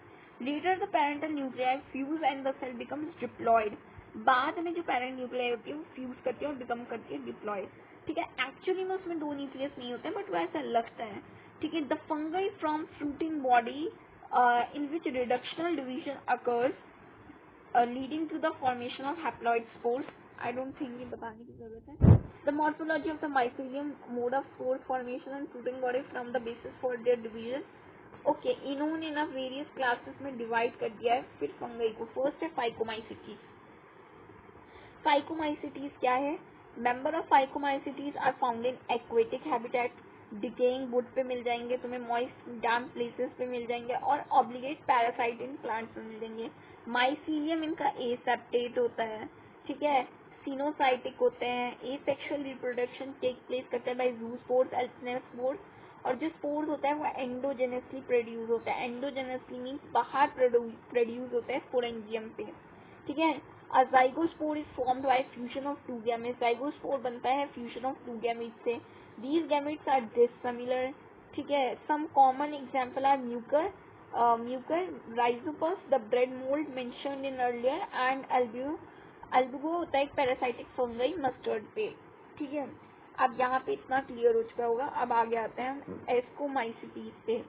Later, the parental nuclei fuse and the cell becomes diploid. बाद में जो parent nuclear होती है वो fuse करती है और become करती है डिप्लॉयड, ठीक है। एक्चुअली में उसमें 2 न्यूक्लियस नहीं होते बट वैसा लगता है, ठीक है। The fungi from fruiting body in which reductional division occurs leading to the formation of haploid spores. I don't think ये बताने की जरूरत है। The morphology of the mycelium, mode of spore formation and fruiting body from the basis for their division. Okay, इन्होंने ना various classes में divide कर दिया है फिर फंगई को। फर्स्ट है फाइकोमाइसिटीज। फाइकोमाइसिटीज क्या है? Member of phycomycetes are found in aquatic habitat. Decaying wood पे मिल जाएंगे तुम्हें, मॉइस्ट डैम्प प्लेसेस पे मिल जाएंगे, और ऑब्लिगेट पैरासाइट इन प्लांट्स में मिल जाएंगे। माइसीलियम इनका एसेप्टेट होता है, ठीक है। सिनोसाइटिक होते हैं। एसेक्सुअल रिप्रोडक्शन टेक प्लेस करता है बाय जूस्पोर्स, एल्सिनेस्पोर्स, और जो स्पोर्स होता है वो एंडोजेनसली प्रोड्यूस होता है। एंडोजेनसली मीन्स बाहर प्रोड्यूस होता है स्पोरेंजियम से, ठीक है। A zygospore is formed by fusion of 2 gametes. Zygospore बनता है fusion of 2 gametes से। These gametes are dissimilar, ठीक है। Some common example are mucor, rhizopus, the bread mold mentioned in earlier, and albugo. Albugo होता है एक parasitic fungi mustard पे, ठीक है। अब यहाँ पे इतना क्लियर हो चुका होगा। अब आगे आते हैं हम एस्कोमाइसिटीज पे।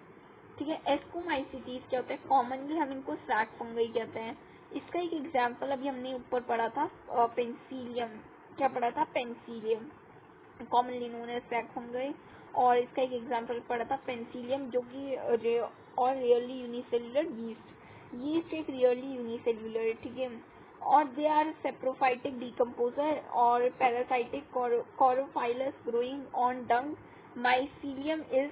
ठीक है। एस्कोमाइसिटीज क्या होता है, कॉमनली हम इनको सैक फंगई कहते हैं। इसका एक एग्जाम्पल अभी हमने ऊपर पढ़ा था, पेंसिलियम। क्या पढ़ा था, penicillium, commonly known as sac fungi. और इसका एक एग्जाम्पल पढ़ा था पेंसिलियम, जो कि और रियरली यूनिसेल्युलर यीस्ट एक रियरली यूनिसेल्युलर है, ठीक है। और दे आर सेप्रोफाइटिक डिकम्पोजर और parasitic coprophilous growing on dung. Mycelium is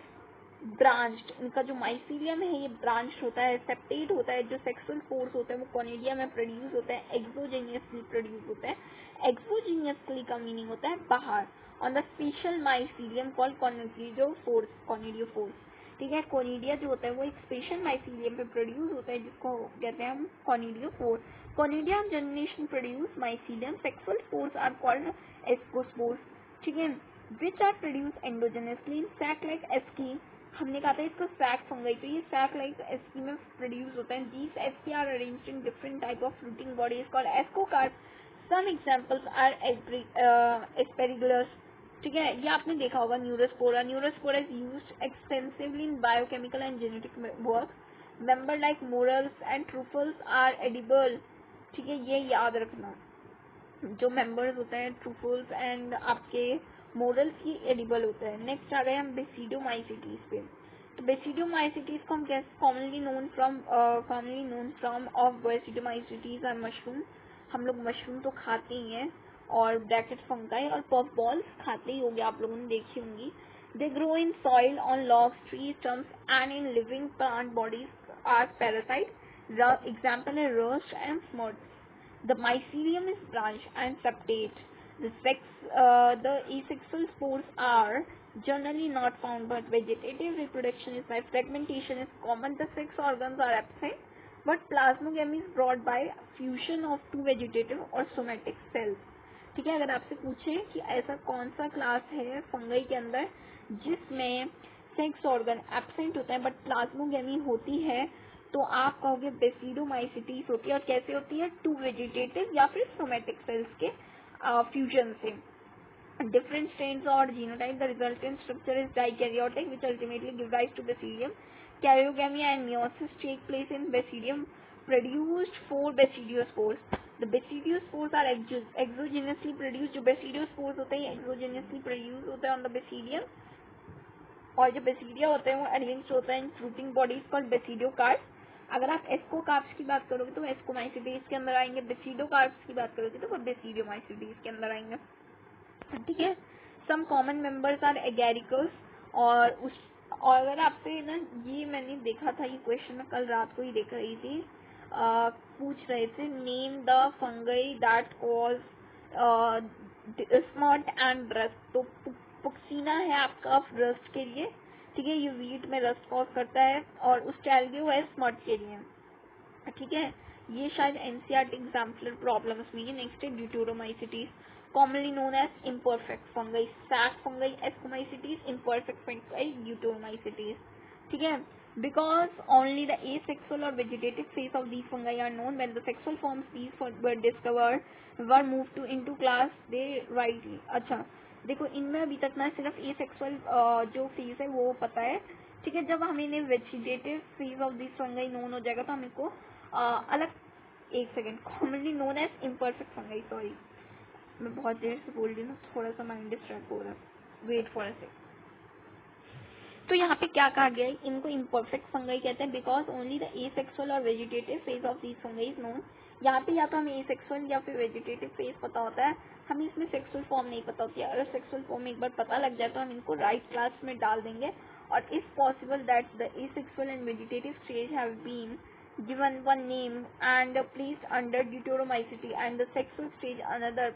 branched, इनका जो माइसीलियम है ये ब्रांच होता है, सेप्टेट होता है। जो सेक्सुअल फोर्स होता है वो कॉनिडिया में प्रोड्यूस होता है, एक्सोजेनियसली प्रोड्यूस होता है। एक्सोजेनियसली का मीनिंग होता है बाहर, on the special mycelium called conidiophores, ठीक है। कोनिडिया जो होता है वो एक स्पेशल माइसीलियम पे प्रोड्यूस होता है, जिसको कहते हैं हम conidiophores. Conidia generation produce mycelium, sexual spores are called ascospores, ठीक है, which are produce endogenously in sac like asci. हमने कहा था इसको सैक फंगई, तो ये सैक लाइक एस्की में प्रोड्यूस होता है। These asci are arranged in different type of fruiting bodies called ascocarp. Some examples are aspergillus, ठीक है, ये आपने देखा होगा। Neurospora is used extensively in biochemical and genetic work. Member like morels and truffles are edible, ठीक है, ये याद रखना। जो मेंबर्स होते हैं ट्रूफल्स एंड आपके मोरल्स, ये एडिबल होता है। नेक्स्ट आ गए हम बेसिडोमाइसिटीज पे। तो बेसिडोमाइसिटीज को हम commonly known from of basidiomycetes are mushroom. हम लोग मशरूम तो खाते ही हैं, और ब्रैकेट फंगाई और पफ बॉल्स खाते ही होंगे, आप लोगों ने देखी होंगी। They grow in soil, on logs, trees, stumps and in living plant bodies are parasite. Example है rust and smuts. The mycelium is branched and septate. The asexual spores are generally not found, but vegetative reproduction is by fragmentation is common. The sex organs are absent, but plasmogamy is brought by fusion of two vegetative or somatic cells. ठीक है, अगर आपसे पूछे कि ऐसा कौन सा class है फंगई के अंदर जिसमें सेक्स ऑर्गन एब्सेंट होता है बट प्लाज्मोगेमी होती है, तो आप कहोगे बेसिडोमाइसिटीज होती है। और कैसे होती है, टू वेजिटेटिव या फिर सोमेटिक सेल्स के फ्यूजन से। डिफरेंट स्ट्रेन्स और genotype, the resultant structure is dikaryotic which ultimately give rise to basidium. Karyogamy and meiosis take place in basidium, produced 4 basidiospores. The basidiospores are exogenously produced. जो basidiospores होते हैं एक्सोजेनियसली produce होते हैं on the basidium, और जो basidia होते हैं वो अरेंज्ड होता है इन फ्रूटिंग बॉडीज कॉल्ड बेसिडियोकार्प। अगर आप एस्कोकार्प्स की बात करोगे तो एस्कोमाइसिटीज के अंदर आएंगे, बेसिडोकार्प्स की बात करोगे तो वो बेसिडियोमाइसिटीज के अंदर आएंगे, ठीक है। Some common members are agaricus. और अगर आपसे ना, ये मैंने देखा था, ये क्वेश्चन मैं कल रात को ही देख रही थी, पूछ रहे थे name the fungi that cause smut and rust. तो पुक्सीना है आपका रस्ट के लिए, ठीक है, ये वीट में रस्ट कॉज करता है, और उस्टैल्गियो है स्मॉट के लिए, ठीक है। ये शायद एनसीईआरटी एग्जाम्पलर प्रॉब्लम्स में है। नेक्स्ट है deuteromycetes, commonly known as imperfect fungi, sac fungi, ascomycetes, imperfect fungi, deuteromycetes, ठीक है। Because only the asexual or vegetative phase of these fungi are known, when the sexual forms these were discovered, were moved to into class they rightly। अच्छा देखो, इनमें अभी तक ना सिर्फ asexual जो फेज है वो पता है, ठीक है। जब हमें इन्हें vegetative phase of this fungi known हो जाएगा तो हम इनको अलग, एक second, commonly known as imperfect fungi, sorry मैं बहुत देर से बोल रही हूँ, थोड़ा सा माइंड डिस्ट्रैक्ट हो रहा है, वेट फॉर अ सेकंड। तो यहाँ पे क्या कहा गया है, इनको इम्परफेक्ट फंगाई कहते हैं बिकॉज ओनली द एसेक्सुअल और vegetative phase of these fungi is known. यहाँ पे या तो हमें एसेक्सुअल या फिर वेजिटेटिव फेज पता होता है, हमें इसमें सेक्सुअल फॉर्म नहीं पता होती है। अगर सेक्सुअल फॉर्म एक बार पता लग जाए तो हम इनको राइट क्लास में डाल देंगे। और if possible that the asexual and vegetative stage have been given one name and placed under deuteromycete and the sexual stage another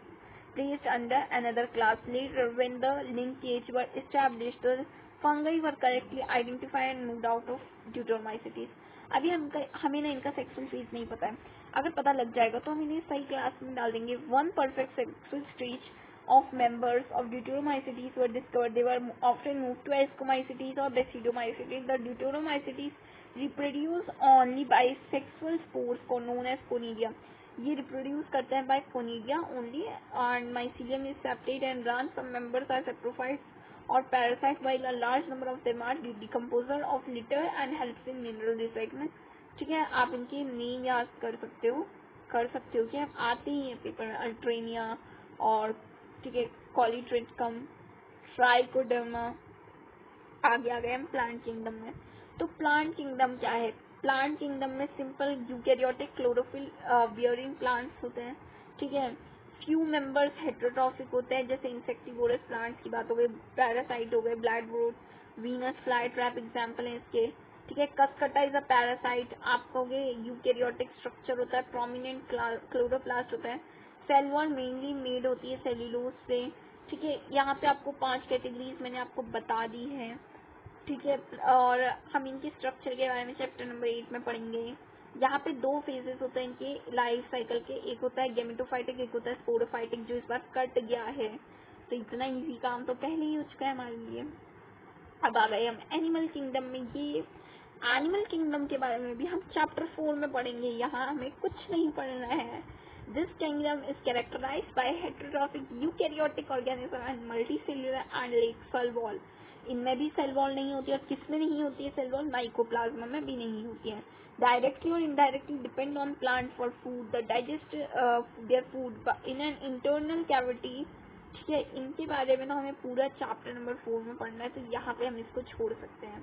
placed under another class. Later, when the linkage were established, the fungi were correctly identified and moved out of deuteromycetes. अभी हमें ना इनका sexual phase नहीं पता है, अगर पता लग जाएगा तो हम इन्हें सही क्लास में डाल देंगे। One perfect sexual stage of members of deuteromycetes were discovered. They were often moved to ascomycetes or basidiomycetes. The deuteromycetes reproduce only by sexual spores known as conidia. ये reproduce करते हैं by conidia only, and mycelium is septate and branch. Some members are saprophytes और parasite while a large number of them are decomposer of litter and helps in mineral recycling. ठीक है, आप इनकी name याद कर सकते हो कि आप आते ही हैं पेपर में, अल्ट्रेनिया और ठीक है कॉलीट्रिकम, ट्राइकोडर्मा। आगे आ गए हम प्लांट किंगडम में। तो प्लांट किंगडम क्या है? प्लांट किंगडम में simple eukaryotic chlorophyll bearing plants होते हैं। ठीक है, फ्यू मेंबर्स हेटेरोट्रॉफिक होते हैं, जैसे इंसेक्टिवोरस प्लांट्स की बात हो गई, पैरासाइट हो गए, bladderwort, Venus fly trap example है इसके। ठीक है, कस्कटा इज अ पैरासाइट। आप कहोगे यूकैरियोटिक स्ट्रक्चर होता है, प्रोमिनेंट क्लोरोप्लास्ट होता है, सेल वॉल मेनली मेड होती है सेल्यूलोज से। ठीक है, यहाँ पे आपको 5 कैटेगरीज मैंने आपको बता दी है। ठीक है, और हम इनके स्ट्रक्चर के बारे में चैप्टर नंबर 8 में पढ़ेंगे। यहाँ पे 2 फेजेस होते हैं इनके लाइफ साइकिल के, एक होता है गेमेटोफाइटिक, एक होता है स्पोरोफाइटिक, जो इस बार कट गया है। तो इतना इजी काम तो पहले ही हो चुका है हमारे लिए। अब आ गए हम एनिमल किंगडम में। ये एनिमल किंगडम के बारे में भी हम चैप्टर 4 में पढ़ेंगे, यहाँ हमें कुछ नहीं पढ़ना है। This kingdom is characterized by heterotrophic eukaryotic organism and multicellular and like cell wall. इनमें भी सेल वॉल नहीं होती है, और किसमें नहीं होती है सेल वॉल? माइकोप्लाज्मा में भी नहीं होती है। डायरेक्टली और indirectly depend on plant for food, the digest their food in an internal cavity. ठीक है, इनके बारे में तो हमें पूरा चैप्टर नंबर 4 में पढ़ना है, तो यहाँ पे हम इसको छोड़ सकते हैं।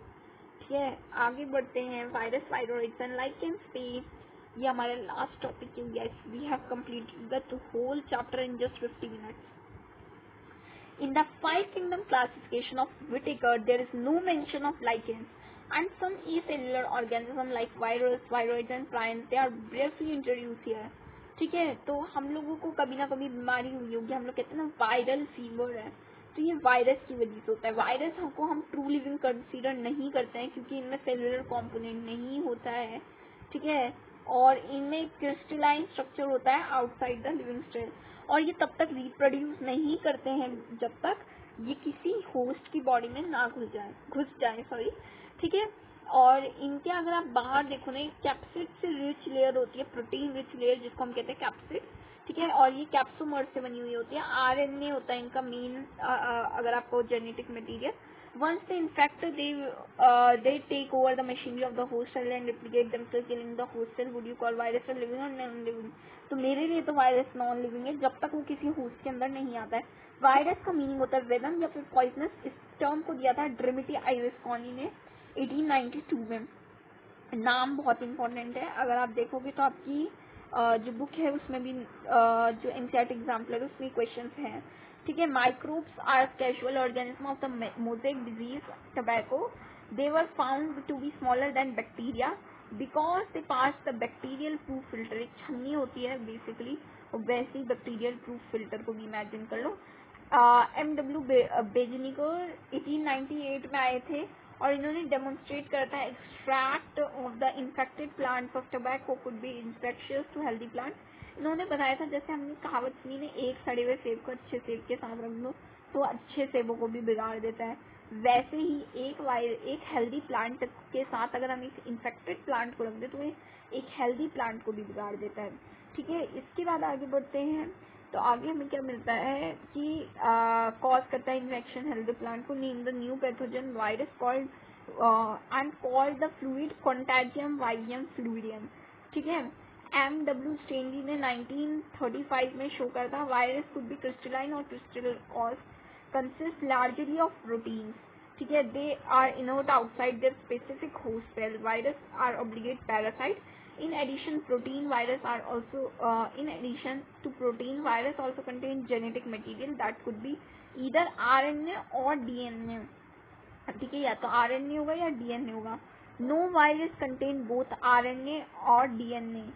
ठीक है, आगे बढ़ते हैं। वायरस, वायरोइड्स एंड लाइकेंस पे ये हमारा लास्ट टॉपिक है। Yes, we have completed the whole chapter in just 50 minutes. In the 5 kingdom classification of Whittaker, there is no mention of lichens, and some acellular organisms like virus, viroids and prions, they are briefly introduced here. ठीक है, तो हम लोगों को कभी ना कभी बीमारी हुई होगी, हम लोग कहते हैं ना वायरल फीवर है, तो ये वायरस की वजह से होता है। वायरस हमको हम ट्रू लिविंग कंसीडर नहीं करते हैं, क्योंकि इनमें सेलुलर कंपोनेंट नहीं होता है। ठीक है, और इनमें क्रिस्टलाइन स्ट्रक्चर होता है आउटसाइड द लिविंग सेल, और ये तब तक रिप्रोड्यूस नहीं करते हैं जब तक ये किसी होस्ट की बॉडी में ना घुस जाए सॉरी। ठीक है, और इनके अगर आप बाहर देखो ना, कैप्सिड से रिच लेयर होती है, प्रोटीन रिच लेयर, जिसको हम कहते हैं कैप्सिड। ठीक है, और ये कैप्सोमर से बनी हुई होती है। आरएनए होता है इनका मेन, अगर आपको genetic material. Once they infect, they take over the machinery of the host cell and replicate themselves, killing the host cell. Would you call virus a living or non-living? तो मेरे लिए तो virus non living है, जब तक वो किसी host के अंदर नहीं आता है। वायरस का मीनिंग होता है वेनम या फिर पॉइजनस। इस टर्म को दिया था ड्रिमिटी आइरिस्कॉनी ने 1892 में। नाम बहुत इंपॉर्टेंट है, अगर आप देखोगे तो आपकी जो बुक है उसमें भी जो एनसीईआरटी एग्जाम्पलर है उसमें क्वेश्चंस हैं। ठीक है, microbes are casual organism of the mosaic disease tobacco. They were found to be smaller than bacteria because they pass the bacterial proof filter. एक छन्नी होती है बेसिकली, और वैसे ही बैक्टीरियल प्रूफ फिल्टर को भी इमेजिन कर लो। MW बेजनिकर 1898 में आए थे, और इन्होंने डेमोन्स्ट्रेट करा था extract of the infected plants of tobacco could be infectious to healthy plant. इन्होंने बताया था, जैसे हमने कहावत सुनी ने, एक सड़े हुए सेब को अच्छे सेब के साथ रख दो तो अच्छे सेबों को भी बिगाड़ देता है, वैसे ही एक हेल्दी प्लांट के साथ अगर हम एक इन्फेक्टेड प्लांट को रख दे तो एक हेल्दी प्लांट को भी बिगाड़ देता है। ठीक है, इसके बाद आगे बढ़ते हैं। तो आगे हमें क्या मिलता है कि कॉज करता है इन्फेक्शन हेल्दी प्लांट को। Name the new pathogen virus called and called the fluid कॉन्टैजियम वाइवियम फ्लूइडियम। ठीक है, MW स्टेनली ने 1935 में शो करा था वायरस कुड बी क्रिस्टलाइन और क्रिस्टल और कंसिस्ट लार्जली ऑफ प्रोटीन्स। ठीक है, they are inert outside their specific host cell. Virus are obligate parasite. In addition, protein, virus also contain genetic material that could be either RNA or DNA. ठीक है, या तो RNA होगा या DNA होगा। No virus contain both RNA और DNA.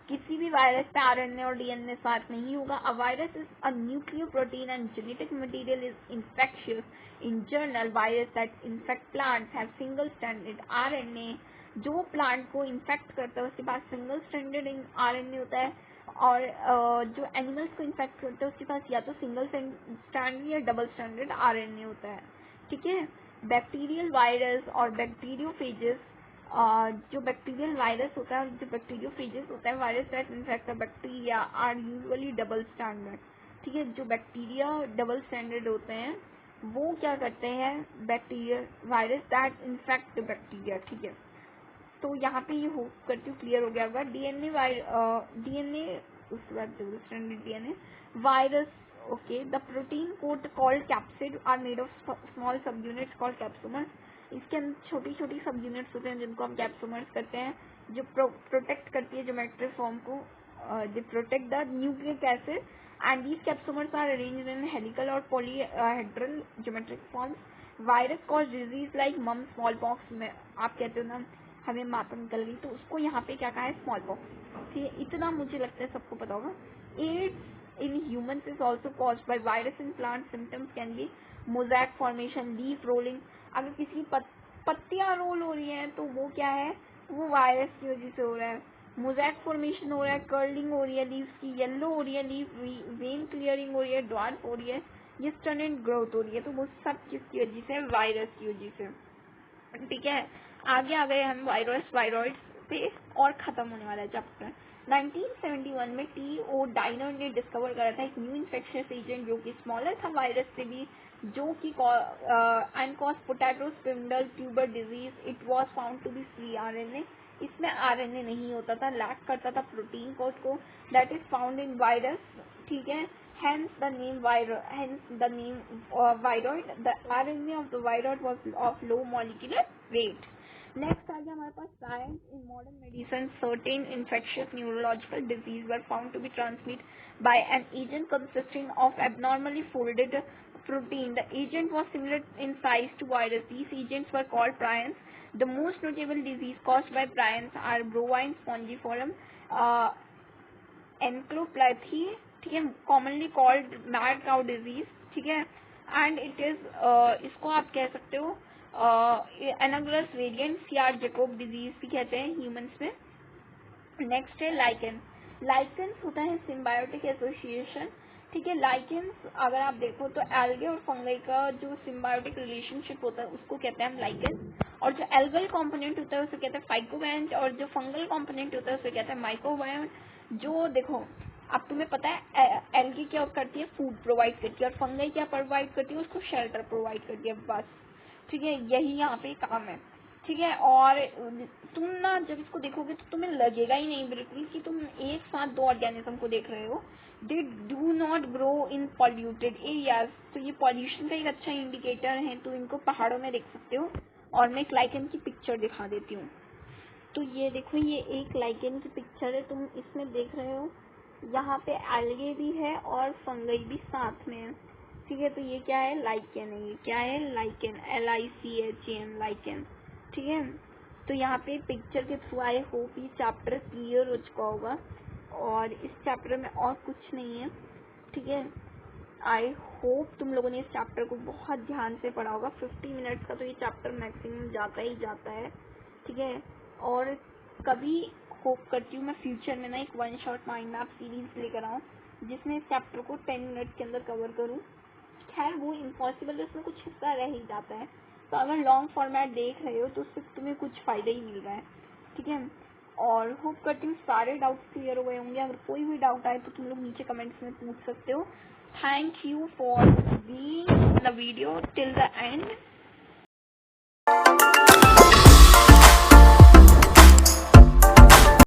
किसी भी वायरस पे RNA और DNA साथ नहीं होगा। A virus is a nucleoprotein and genetic material is infectious. In general, virus that infect plants have single-stranded RNA. जो प्लांट को इन्फेक्ट करता है उसके पास सिंगल स्ट्रैंडेड RNA होता है, और जो एनिमल्स को इन्फेक्ट करता है उसके पास या तो सिंगल स्ट्रैंडेड या डबल स्ट्रैंडेड RNA होता है। ठीक है, बैक्टीरियल वायरस और बैक्टीरियोफेजेस, जो बैक्टीरियल वायरस होता है और जो बैक्टीरियोफेजेस होता है, virus that infect the bacteria are usually double standard. ठीक है, जो बैक्टीरिया डबल स्टैंडर्ड होते हैं वो क्या करते हैं, bacteria virus that infect bacteria, ठीक है। तो यहाँ पे ये होप करती हूँ क्लियर हो गया होगा। डीएनए उसके बाद DNA virus, okay. The protein coat called capsid are made of small subunits called capsomeres. इसके अंदर छोटी छोटी सब यूनिट्स होते हैं जिनको हम कैप्सोमर्स करते हैं, जो प्रोटेक्ट करती है ज्योमेट्रिक फॉर्म को, they protect the nucleic acid and these capsomers are arranged in helical और polyhedral geometric forms. Virus cause disease like मम, स्मॉल पॉक्स में आप कहते हो ना हमें माता निकल गई, तो उसको यहाँ पे क्या कहा है, स्मॉल पॉक्स, ठीक है। इतना मुझे लगता है सबको पता होगा। AIDS in humans is also caused by virus in plant. Symptoms can be mosaic formation, leaf rolling. अगर किसी की पत्तियां रोल हो रही हैं तो वो क्या है, वो वायरस की वजह से हो रहा है। मोज़ैक फॉर्मेशन हो रहा है, कर्लिंग हो रही है लीव्स की, येलो हो रही है लीफ, वेन क्लियरिंग हो रही है, ड्वार्फ हो रही है, ये स्टर्नेड ग्रोथ हो रही है, तो वो सब किसकी वजह से, वायरस की वजह से, ठीक है। आगे आ गए हम वायरस वायरॉइड पे और खत्म होने वाला है चैप्टर। 1971 में टी.ओ. डाइनर ने डिस्कवर करा था एक न्यू इन्फेक्शियस एजेंट जो कि स्मॉलर था वायरस से भी, जो कि and cause potato spindle tuber disease. It was found to be free RNA. इसमें आरएनए नहीं होता था, लैक करता था प्रोटीन कोड को, that is found in virus, ठीक है। Hence the name viroid. The RNA of the viroid was of low molecular weight. Next आ गया हमारे पास science. In modern medicine, certain infectious neurological disease were found to be transmitted by an agent consisting of abnormally folded protein. The agent was similar in size to virus. These agents were called prions. The most notable disease caused by prions are bovine spongiform, एनक्लोपैथी, ठीक है, commonly called mad cow disease, ठीक है। And it is, इसको आप कह सकते हो एनाग्रस variant, CR Jacob disease भी कहते हैं ह्यूमंस में। नेक्स्ट है लाइकेन। लाइकेन्स होता है सिम्बायोटिक एसोसिएशन, ठीक है। लाइकेन्स अगर आप देखो तो एल्गे और फंगई का जो सिम्बायोटिक रिलेशनशिप होता है उसको कहते हैं हम लाइकेन, और जो एल्गल कंपोनेंट होता है उसे कहते हैं फाइकोबैंट, और जो फंगल कंपोनेंट होता है उसे कहते हैं माइकोबैंट। जो देखो अब तुम्हें पता है एल्गी क्या करती है, फूड प्रोवाइड करती है, और फंगई क्या प्रोवाइड करती है, उसको शेल्टर प्रोवाइड करती है, बस, ठीक है। यही यहाँ पे काम है, ठीक है। और तुम ना जब इसको देखोगे तो तुम्हें लगेगा ही नहीं बिल्कुल कि तुम एक साथ दो ऑर्गेनिज्म को देख रहे हो। They do not grow in polluted areas. तो ये पॉल्यूशन का एक अच्छा इंडिकेटर है, तो इनको पहाड़ों में देख सकते हो। और मैं एक लाइकेन की पिक्चर दिखा देती हूँ। तो ये देखो, ये एक लाइकेन की पिक्चर है, तुम इसमें देख रहे हो यहाँ पे एल्गे भी है और फंगई भी साथ में है, ठीक है। तो ये क्या है, लाइकेन है। ये क्या है, लाइकेन, LICHEN, लाइकेन, ठीक है। तो यहाँ पे पिक्चर के थ्रू आई होप ये चैप्टर क्लियर हो चुका होगा, और इस चैप्टर में और कुछ नहीं है, ठीक है। आई होप तुम लोगों ने इस चैप्टर को बहुत ध्यान से पढ़ा होगा। 50 मिनट्स का तो ये चैप्टर मैक्सिमम जाता ही जाता है, ठीक है। और कभी होप करती हूँ मैं फ्यूचर में ना एक one shot mind map series लेकर आऊँ जिसमें इस चैप्टर को 10 मिनट के अंदर कवर करूँ। खैर वो इम्पॉसिबल है, उसमें कुछ हिस्सा रह ही जाता है, तो अगर लॉन्ग फॉर्मेट देख रहे हो तो उससे तुम्हें कुछ फ़ायदा ही मिल रहा है, ठीक है। और होप करती हूँ सारे डाउट्स क्लियर हो गए होंगे। अगर कोई भी डाउट आए तो तुम लोग नीचे कमेंट्स में पूछ सकते हो। Thank you for being in the video till the end.